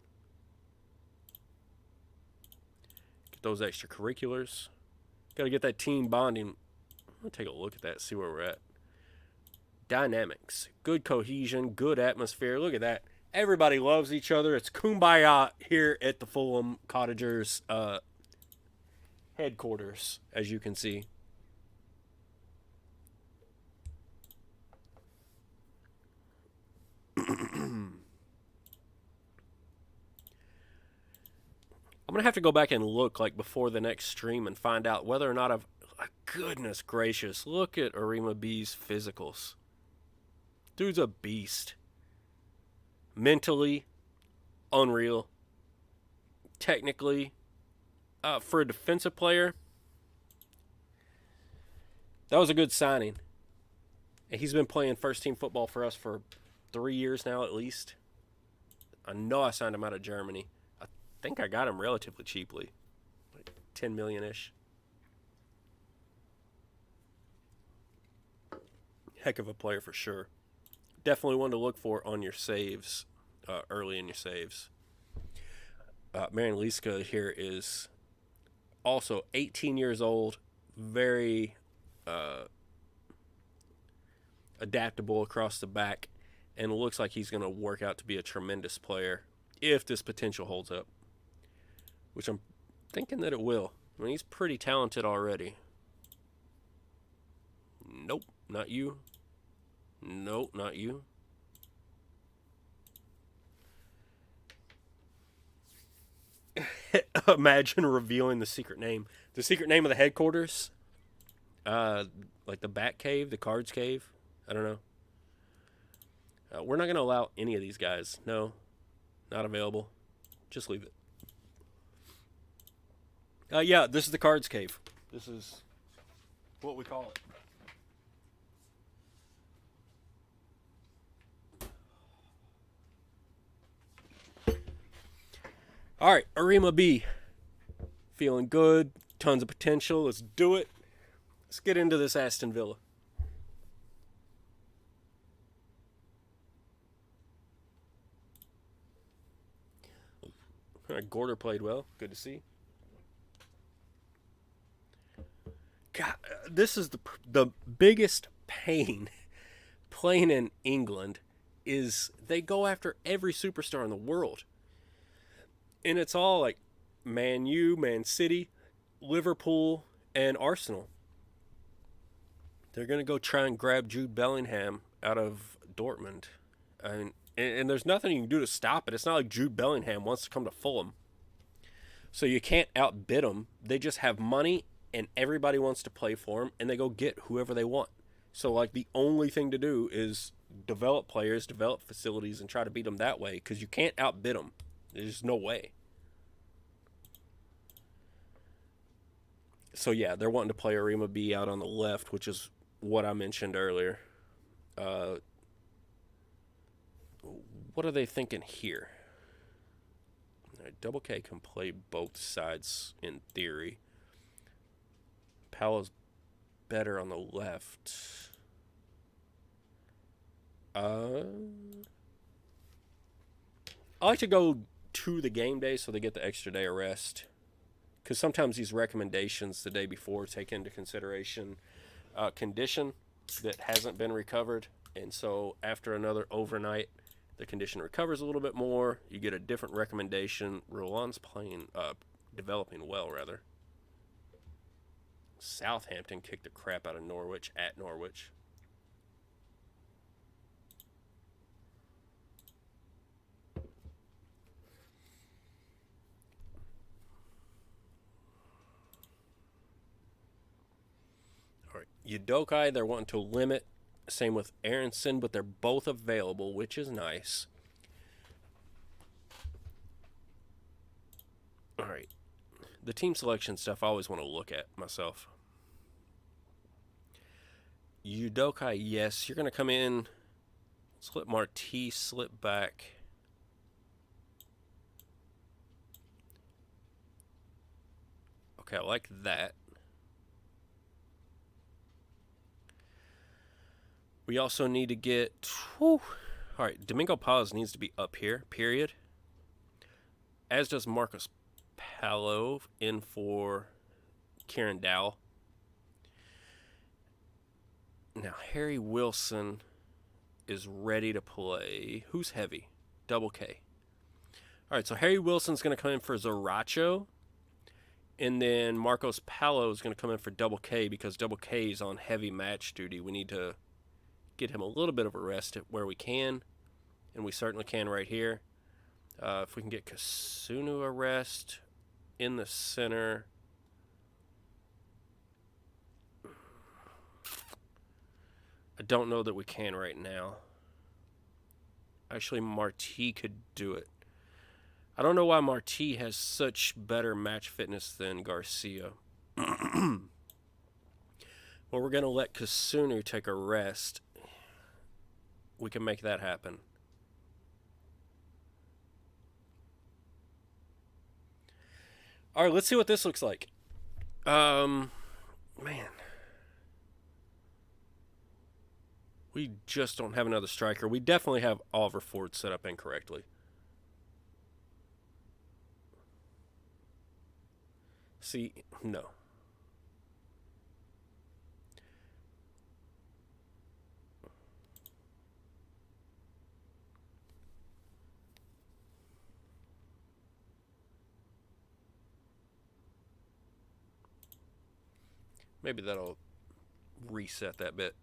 Get those extracurriculars. Got to get that team bonding. I'm going to take a look at that, see where we're at. Dynamics. Good cohesion, good atmosphere. Look at that. Everybody loves each other. It's kumbaya here at the Fulham Cottagers headquarters, as you can see. I'm going to have to go back and look before the next stream and find out whether or not I've... Goodness gracious. Look at Arima B's physicals. Dude's a beast. Mentally, unreal. Technically, for a defensive player, that was a good signing. And he's been playing first-team football for us for 3 years now at least. I know I signed him out of Germany. I think I got him relatively cheaply. 10 million-ish. Heck of a player for sure. Definitely one to look for on your saves, early in your saves. Marian Liska here is also 18 years old, very adaptable across the back, and it looks like he's going to work out to be a tremendous player if this potential holds up, which I'm thinking that it will. I mean, he's pretty talented already. Nope, not you. Nope, not you. Imagine revealing the secret name. The secret name of the headquarters? Like the Bat Cave, the Cards Cave? I don't know. We're not going to allow any of these guys. No, not available. Just leave it. Yeah, this is the Cards Cave. This is what we call it. All right, Arima B. Feeling good. Tons of potential. Let's do it. Let's get into this Aston Villa. All right, Gorder played well. Good to see. God, this is the biggest pain playing in England is they go after every superstar in the world. And it's all like Man U, Man City, Liverpool, and Arsenal. They're going to go try and grab Jude Bellingham out of Dortmund. And there's nothing you can do to stop it. It's not like Jude Bellingham wants to come to Fulham. So you can't outbid them. They just have money, and everybody wants to play for them, and they go get whoever they want. So, the only thing to do is develop players, develop facilities, and try to beat them that way, because you can't outbid them. There's no way. So, yeah, they're wanting to play Arima B out on the left, which is what I mentioned earlier. What are they thinking here? Double K can play both sides in theory. Palo's better on the left. I like to go to the game day so they get the extra day of rest. Because sometimes these recommendations the day before take into consideration condition that hasn't been recovered. And so after another overnight, the condition recovers a little bit more. You get a different recommendation. Roland's playing, developing well, rather. Southampton kicked the crap out of Norwich at Norwich. All right, Udokai, they're wanting to limit. Same with Aronson, but they're both available, which is nice. All right. The team selection stuff I always want to look at myself. Udokai, yes. You're going to come in. Let's let Marti slip back. Okay, I like that. We also need to get... Whew, all right, Domingo Paz needs to be up here, period. As does Marcus Palo in for Kieran Dowell. Now, Harry Wilson is ready to play. Who's heavy? Double K. All right, so Harry Wilson's going to come in for Zaracho. And then Marcos Palo is going to come in for Double K because Double K is on heavy match duty. We need to get him a little bit of a rest where we can, and we certainly can right here. If we can get Kasunu a rest in the center. I don't know that we can right now. Actually, Marti could do it. I don't know why Marti has such better match fitness than Garcia. Well, we're going to let Kasunu take a rest. We can make that happen. All right, let's see what this looks like. Man. We just don't have another striker. We definitely have Oliver Ford set up incorrectly. See, no. Maybe that'll reset that bit.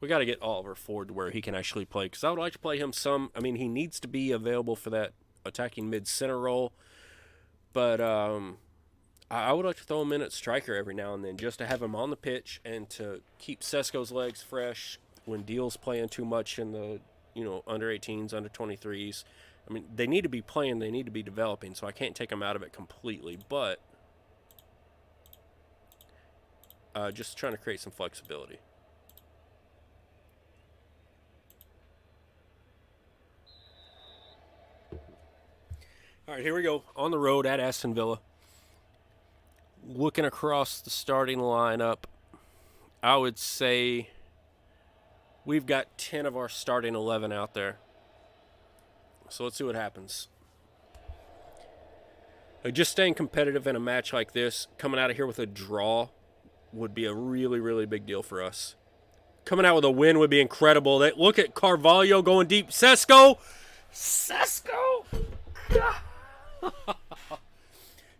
We got to get Oliver Ford to where he can actually play, because I would like to play him some. I mean, he needs to be available for that attacking mid-center role, but I would like to throw him in at striker every now and then just to have him on the pitch and to keep Sesko's legs fresh when Deal's playing too much in the, under 18s, under 23s. I mean, they need to be playing, they need to be developing, so I can't take them out of it completely, but just trying to create some flexibility. All right, here we go. On the road at Aston Villa. Looking across the starting lineup, I would say we've got 10 of our starting 11 out there. So let's see what happens. Just staying competitive in a match like this, coming out of here with a draw would be a really, really big deal for us. Coming out with a win would be incredible. Look at Carvalho going deep. Sesko!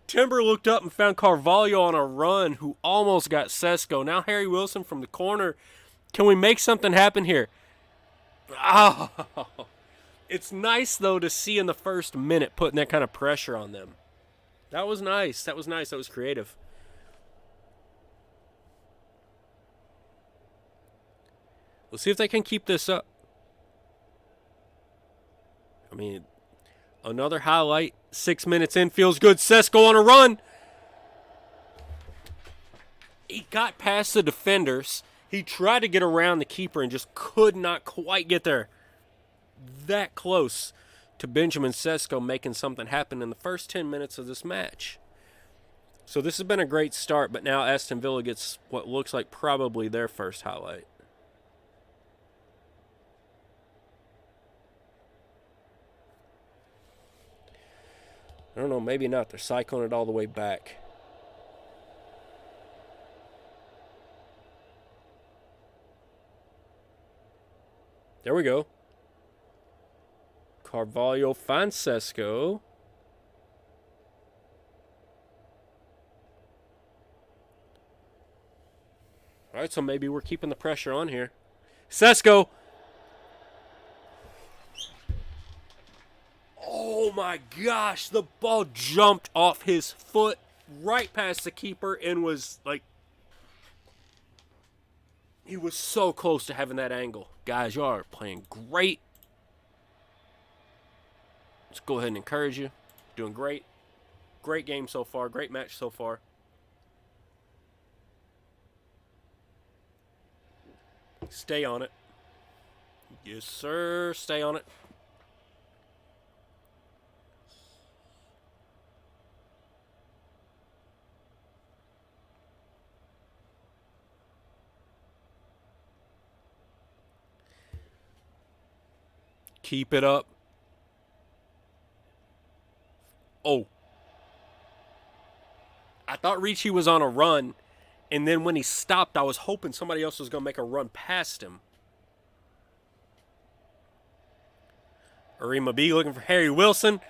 Timber looked up and found Carvalho on a run who almost got Sesko. Now Harry Wilson from the corner. Can we make something happen here? Oh, it's nice, though, to see in the first minute putting that kind of pressure on them. That was nice. That was nice. That was creative. Let's see if they can keep this up. mean, another highlight. 6 minutes in, feels good. Sesko on a run. He got past the defenders. He tried to get around the keeper and just could not quite get there. That close to Benjamin Sesko making something happen in the first 10 minutes of this match. So this has been a great start, but now Aston Villa gets what looks like probably their first highlight. I don't know, maybe not. They're cycling it all the way back. There we go. Carvalho finds Sesko. All right, so maybe we're keeping the pressure on here. Sesko. Oh my gosh, the ball jumped off his foot right past the keeper and was like, he was so close to having that angle. Guys, y'all are playing great. Let's go ahead and encourage you. Doing great. Great game so far. Great match so far. Stay on it. Yes, sir. Stay on it. Keep it up. Oh. I thought Ricci was on a run, and then when he stopped, I was hoping somebody else was going to make a run past him. Arima B looking for Harry Wilson.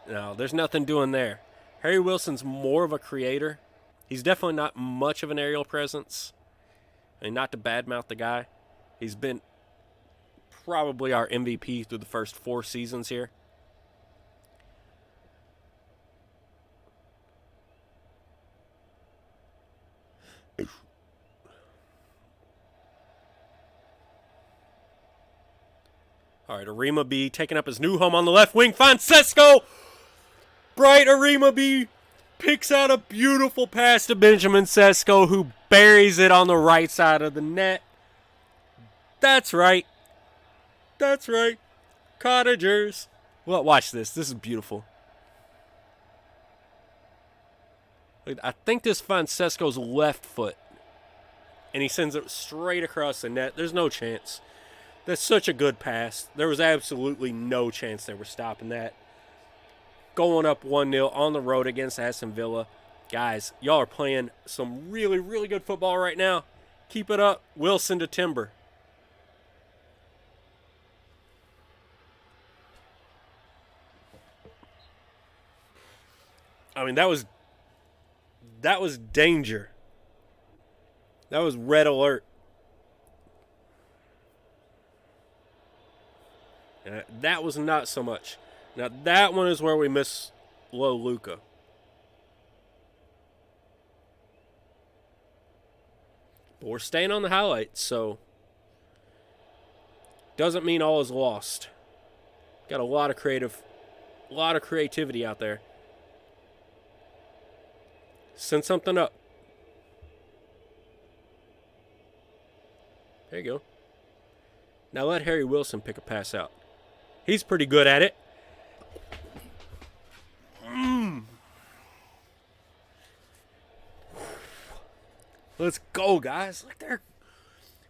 No, there's nothing doing there. Harry Wilson's more of a creator. He's definitely not much of an aerial presence. I mean, not to badmouth the guy. He's been probably our MVP through the first 4 seasons here. All right, Arima B taking up his new home on the left wing. Finds Sesko. Bright Arima B picks out a beautiful pass to Benjamin Sesko, who buries it on the right side of the net. That's right. That's right. Cottagers. Well, watch this. This is beautiful. I think this finds Sesko's left foot. And he sends it straight across the net. There's no chance. That's such a good pass. There was absolutely no chance they were stopping that. Going up 1-0 on the road against Aston Villa. Guys, y'all are playing some really, really good football right now. Keep it up. Wilson to Timber. I mean, that was danger. That was red alert. And that was not so much. Now, that one is where we miss low Luca. But we're staying on the highlights, so doesn't mean all is lost. Got a lot of creativity out there. Send something up. There you go. Now let Harry Wilson pick a pass out. He's pretty good at it. Let's go, guys. Look there.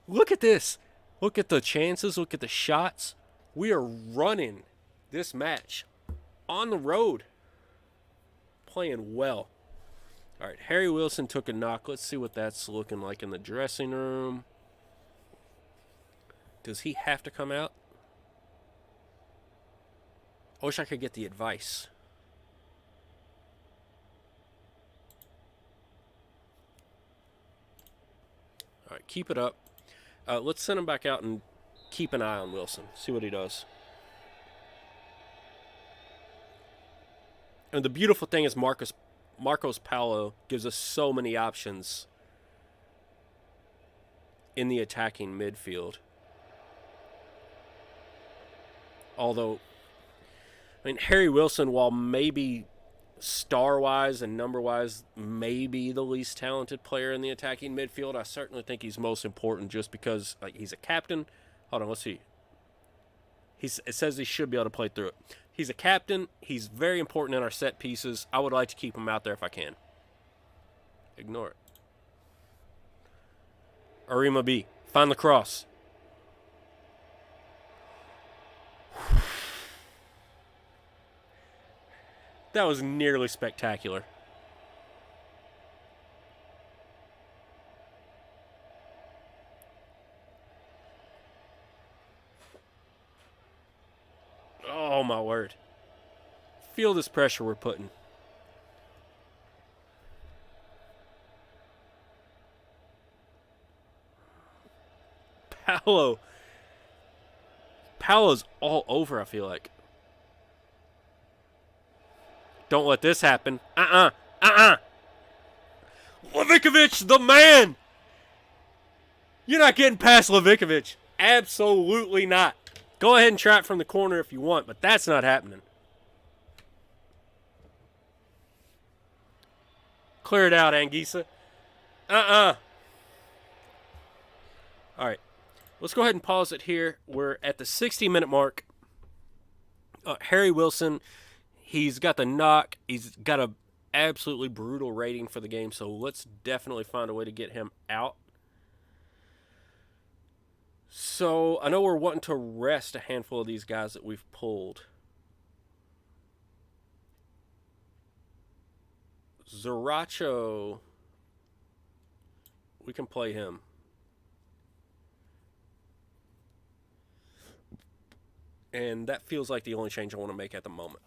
Look at this. Look at the chances. Look at the shots. We are running this match on the road. Playing well. All right, Harry Wilson took a knock. Let's see what that's looking like in the dressing room. Does he have to come out? I wish I could get the advice. All right, keep it up. Let's send him back out and keep an eye on Wilson. See what he does. And the beautiful thing is Marcos Paulo gives us so many options in the attacking midfield. Although I mean, Harry Wilson, while maybe star-wise and number-wise, maybe the least talented player in the attacking midfield, I certainly think he's most important just because he's a captain. Hold on, let's see. It says he should be able to play through it. He's a captain. He's very important in our set pieces. I would like to keep him out there if I can. Ignore it. Arima B. Find the cross. That was nearly spectacular. Oh, my word. Feel this pressure we're putting. Paolo's all over, I feel like. Don't let this happen. Levikovich, the man! You're not getting past Levikovich. Absolutely not. Go ahead and try it from the corner if you want, but that's not happening. Clear it out, Anguissa. All right. Let's go ahead and pause it here. We're at the 60-minute mark. Harry Wilson, he's got the knock. He's got a absolutely brutal rating for the game, so let's definitely find a way to get him out. So I know we're wanting to rest a handful of these guys that we've pulled. Zaracho, we can play him. And that feels like the only change I want to make at the moment.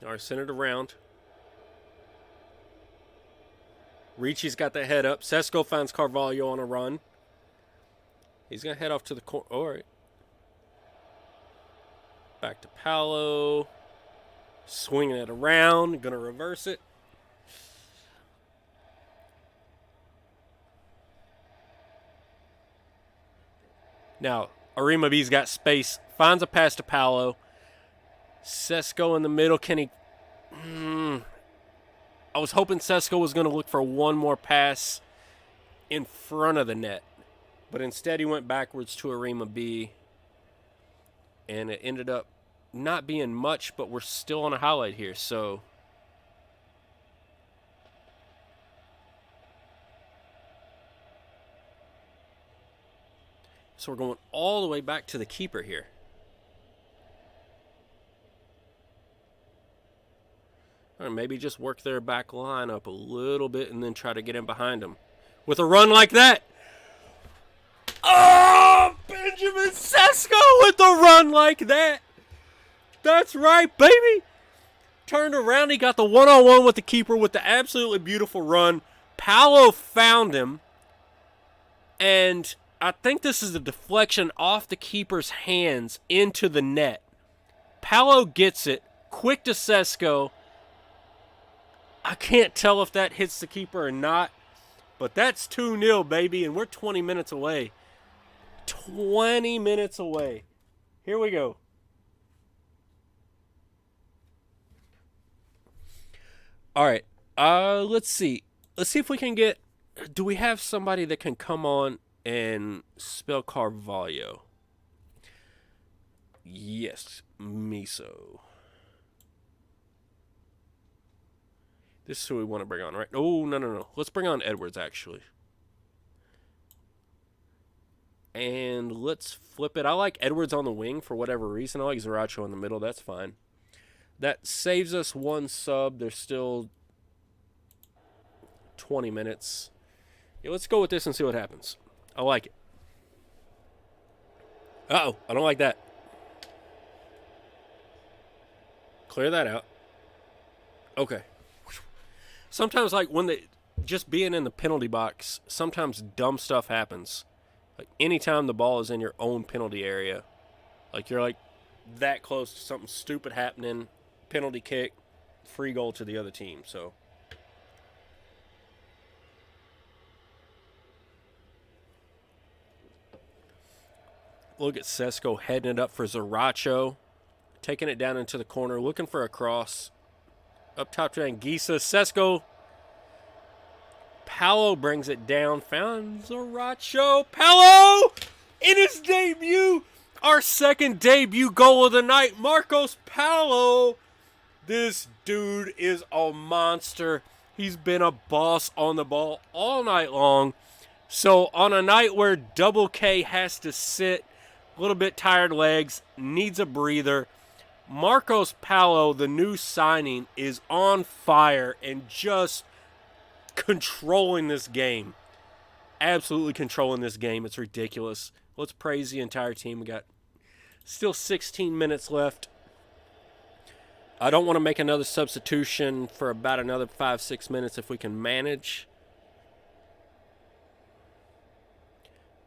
All right, send it around. Ricci's got the head up. Sesko finds Carvalho on a run. He's going to head off to the corner. All right. Back to Paolo. Swinging it around. Going to reverse it. Now, Arima B's got space. Finds a pass to Paolo. Sesko in the middle. Can he... I was hoping Sesko was going to look for one more pass in front of the net. But instead he went backwards to Arima B. And it ended up not being much, but we're still on a highlight here. So we're going all the way back to the keeper here. Or maybe just work their back line up a little bit and then try to get in behind them. With a run like that. Oh, Benjamin Sesko with a run like that. That's right, baby. Turned around. He got the one-on-one with the keeper with the absolutely beautiful run. Paolo found him. And I think this is a deflection off the keeper's hands into the net. Paolo gets it. Quick to Sesko. I can't tell if that hits the keeper or not. But that's 2-0, baby. And we're 20 minutes away. 20 minutes away. Here we go. All right. Let's see. Let's see if we can get... Do we have somebody that can come on and spell Carvalho? Yes. Miso. This is who we want to bring on, right? Oh, no. Let's bring on Edwards, actually. And let's flip it. I like Edwards on the wing for whatever reason. I like Zaracho in the middle. That's fine. That saves us one sub. There's still 20 minutes. Yeah, let's go with this and see what happens. I like it. Uh-oh. I don't like that. Clear that out. Okay. Sometimes, like, when they just being in the penalty box, sometimes dumb stuff happens. Like, anytime the ball is in your own penalty area, like, you're like, that close to something stupid happening. Penalty kick, free goal to the other team. So look at Sesko heading it up for Zaracho. Taking it down into the corner, looking for a cross. Up top to Anguissa. Sesko. Paolo brings it down. Found Zaracho. Paolo in his debut. Our second debut goal of the night. Marcos Paolo. This dude is a monster. He's been a boss on the ball all night long. So on a night where Double K has to sit, a little bit tired legs, needs a breather, Marcos Paolo, the new signing, is on fire and just controlling this game. Absolutely controlling this game. It's ridiculous. Let's praise the entire team. We got still 16 minutes left. I don't want to make another substitution for about another 5-6 minutes if we can manage.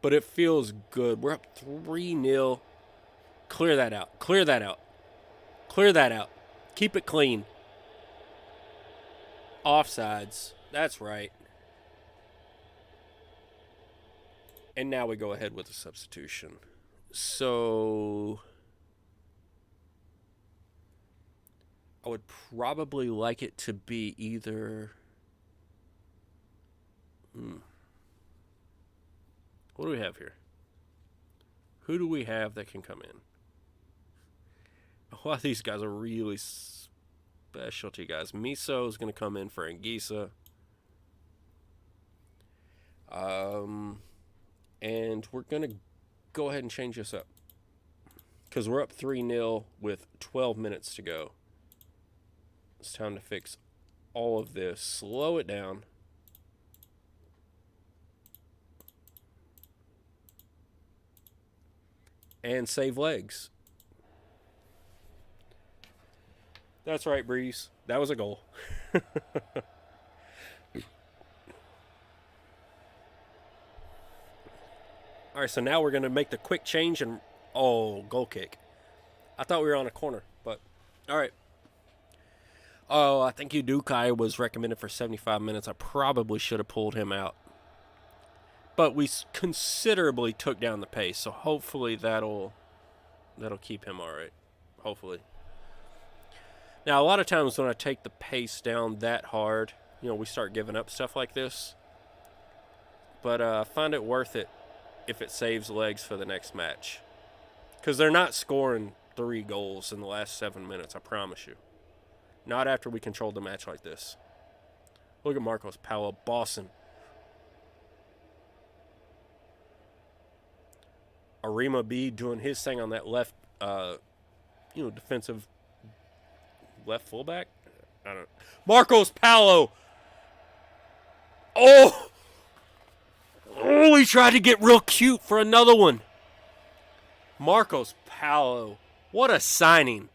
But it feels good. We're up 3-0. Clear that out. Clear that out. Clear that out. Keep it clean. Offsides. That's right. And now we go ahead with the substitution. So I would probably like it to be either... What do we have here? Who do we have that can come in? A lot of these guys are really specialty guys. Miso is going to come in for Anguissa. And we're going to go ahead and change this up. Because we're up 3-0 with 12 minutes to go. It's time to fix all of this. Slow it down. And save legs. That's right, Breeze. That was a goal. All right, so now we're going to make the quick change and... Oh, goal kick. I thought we were on a corner, but... All right. Oh, I think Udukai was recommended for 75 minutes. I probably should have pulled him out. But we considerably took down the pace, so hopefully that'll keep him all right. Hopefully. Now, a lot of times when I take the pace down that hard, we start giving up stuff like this. But I find it worth it if it saves legs for the next match. Because they're not scoring 3 goals in the last 7 minutes, I promise you. Not after we controlled the match like this. Look at Marcos Paolo bossing. Arima B doing his thing on that left, defensive left fullback. I don't know. Marcos Paolo. Oh, he tried to get real cute for another one. Marcos Paolo. What a signing.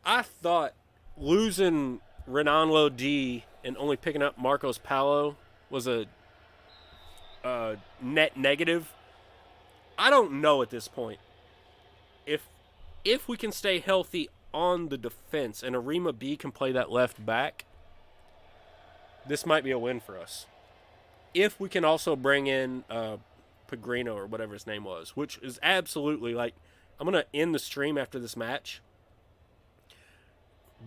I thought losing Renanlo D and only picking up Marcos Paolo was a net negative. I don't know at this point. If we can stay healthy on the defense and Arima B can play that left back, this might be a win for us. If we can also bring in Pellegrino or whatever his name was, which is absolutely I'm going to end the stream after this match,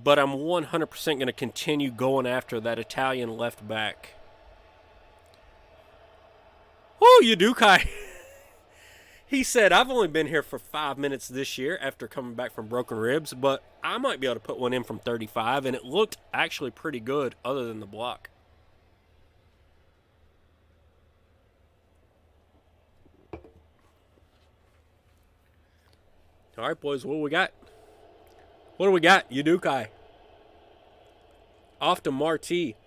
but I'm 100% going to continue going after that Italian left back. Oh, Udukai. He said, I've only been here for 5 minutes this year after coming back from broken ribs, but I might be able to put one in from 35, and it looked actually pretty good other than the block. All right, boys, what do we got? What do we got? Udukai. Off to Marti.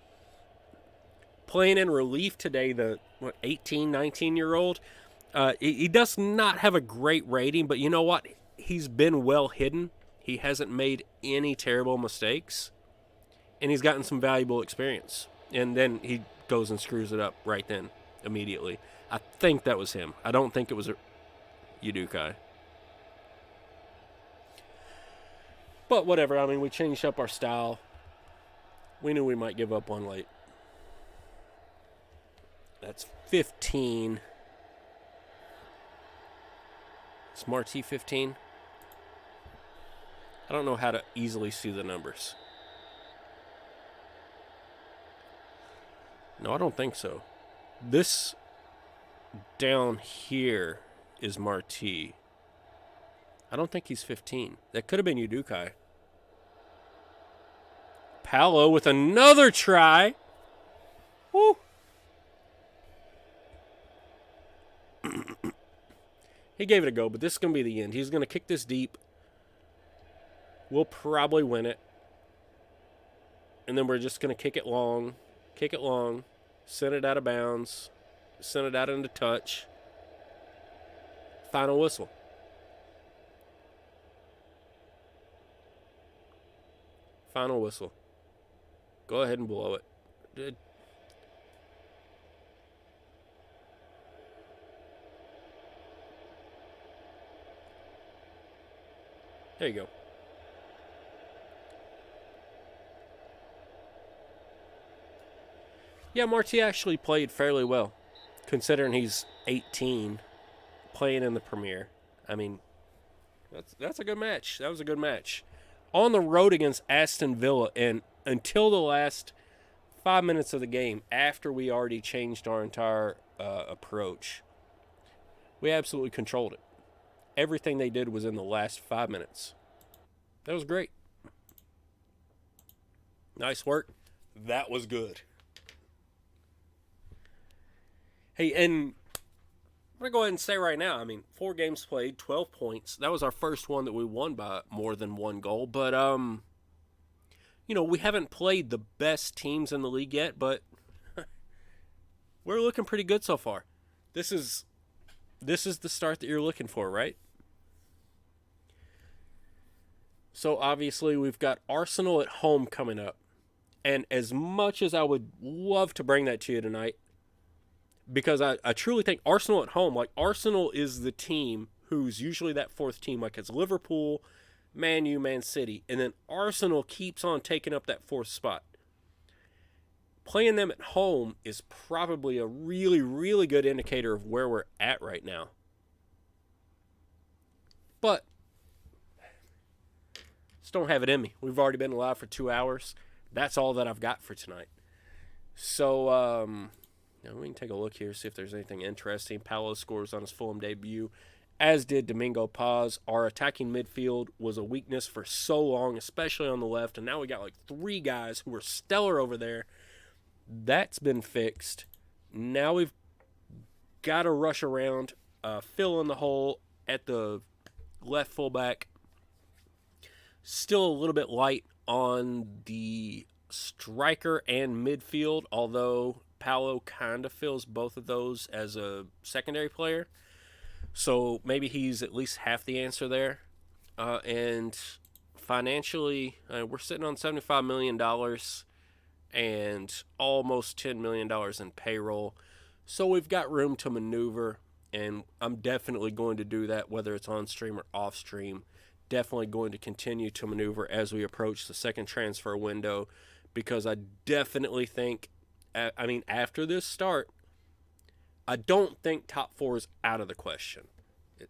Playing in relief today, the 18, 19-year-old. He does not have a great rating, but you know what? He's been well hidden. He hasn't made any terrible mistakes, and he's gotten some valuable experience. And then he goes and screws it up right then, immediately. I think that was him. I don't think it was Udukai. But whatever. I mean, we changed up our style. We knew we might give up one late. That's 15. Is Marti 15? I don't know how to easily see the numbers. No, I don't think so. This down here is Marti. I don't think he's 15. That could have been Udukai. Paolo with another try. Woo! He gave it a go, but this is going to be the end. He's going to kick this deep. We'll probably win it. And then we're just going to kick it long, send it out of bounds, send it out into touch. Final whistle. Final whistle. Go ahead and blow it. There you go. Yeah, Marti actually played fairly well, considering he's 18, playing in the Premier. I mean, that's a good match. That was a good match. On the road against Aston Villa, and until the last 5 minutes of the game, after we already changed our entire approach, we absolutely controlled it. Everything they did was in the last 5 minutes. That was great. Nice work. That was good. Hey, and I'm going to go ahead and say right now, I mean, 4 games played, 12 points. That was our first one that we won by more than 1 goal. But, you know, we haven't played the best teams in the league yet, but we're looking pretty good so far. This is the start that you're looking for, right? So, obviously, we've got Arsenal at home coming up. And as much as I would love to bring that to you tonight, because I truly think Arsenal at home, like Arsenal is the team who's usually that 4th team, like it's Liverpool, Man U, Man City, and then Arsenal keeps on taking up that 4th spot. Playing them at home is probably a really, really good indicator of where we're at right now. But just don't have it in me. We've already been live for 2 hours. That's all that I've got for tonight. So, now we can take a look here, see if there's anything interesting. Paolo scores on his Fulham debut, as did Domingo Paz. Our attacking midfield was a weakness for so long, especially on the left, and now we got like 3 guys who were stellar over there. That's been fixed. Now we've got to rush around, fill in the hole at the left fullback. Still a little bit light on the striker and midfield, although Paolo kind of fills both of those as a secondary player. So maybe he's at least half the answer there. And financially, we're sitting on $75 million and almost $10 million in payroll. So we've got room to maneuver, and I'm definitely going to do that, whether it's on stream or off stream. Definitely going to continue to maneuver as we approach the second transfer window, because I definitely think, I mean, after this start, I don't think top 4 is out of the question.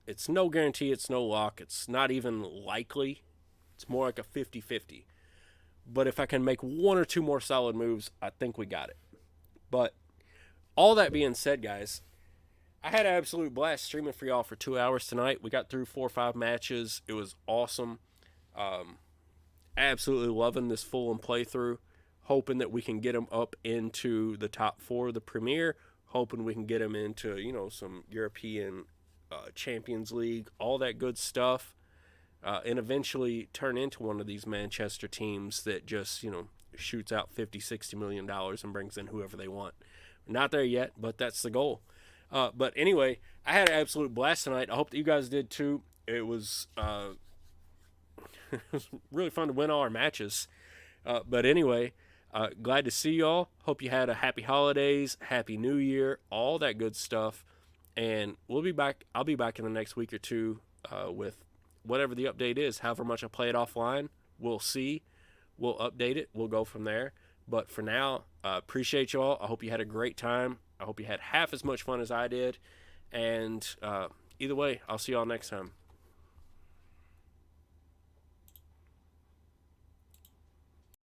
It's no guarantee, it's no lock, it's not even likely. It's more like a 50-50. But if I can make 1 or 2 more solid moves, I think we got it. But all that being said, guys, I had an absolute blast streaming for y'all for 2 hours tonight. We got through 4 or 5 matches. It was awesome. Absolutely loving this Fulham playthrough. Hoping that we can get them up into the top 4 of the Premier. Hoping we can get them into, you know, some European Champions League, all that good stuff. And eventually turn into one of these Manchester teams that just, you know, shoots out $50-60 million and brings in whoever they want. We're not there yet, but that's the goal. But anyway, I had an absolute blast tonight. I hope that you guys did too. It was, it was really fun to win all our matches. But anyway, glad to see y'all. Hope you had a happy holidays, happy new year, all that good stuff. And we'll be back. I'll be back in the next week or two with whatever the update is. However much I play it offline, We'll see. We'll update it. We'll go from there. But for now, appreciate you all. I hope you had a great time. I hope you had half as much fun as I did. And either way, I'll see y'all next time.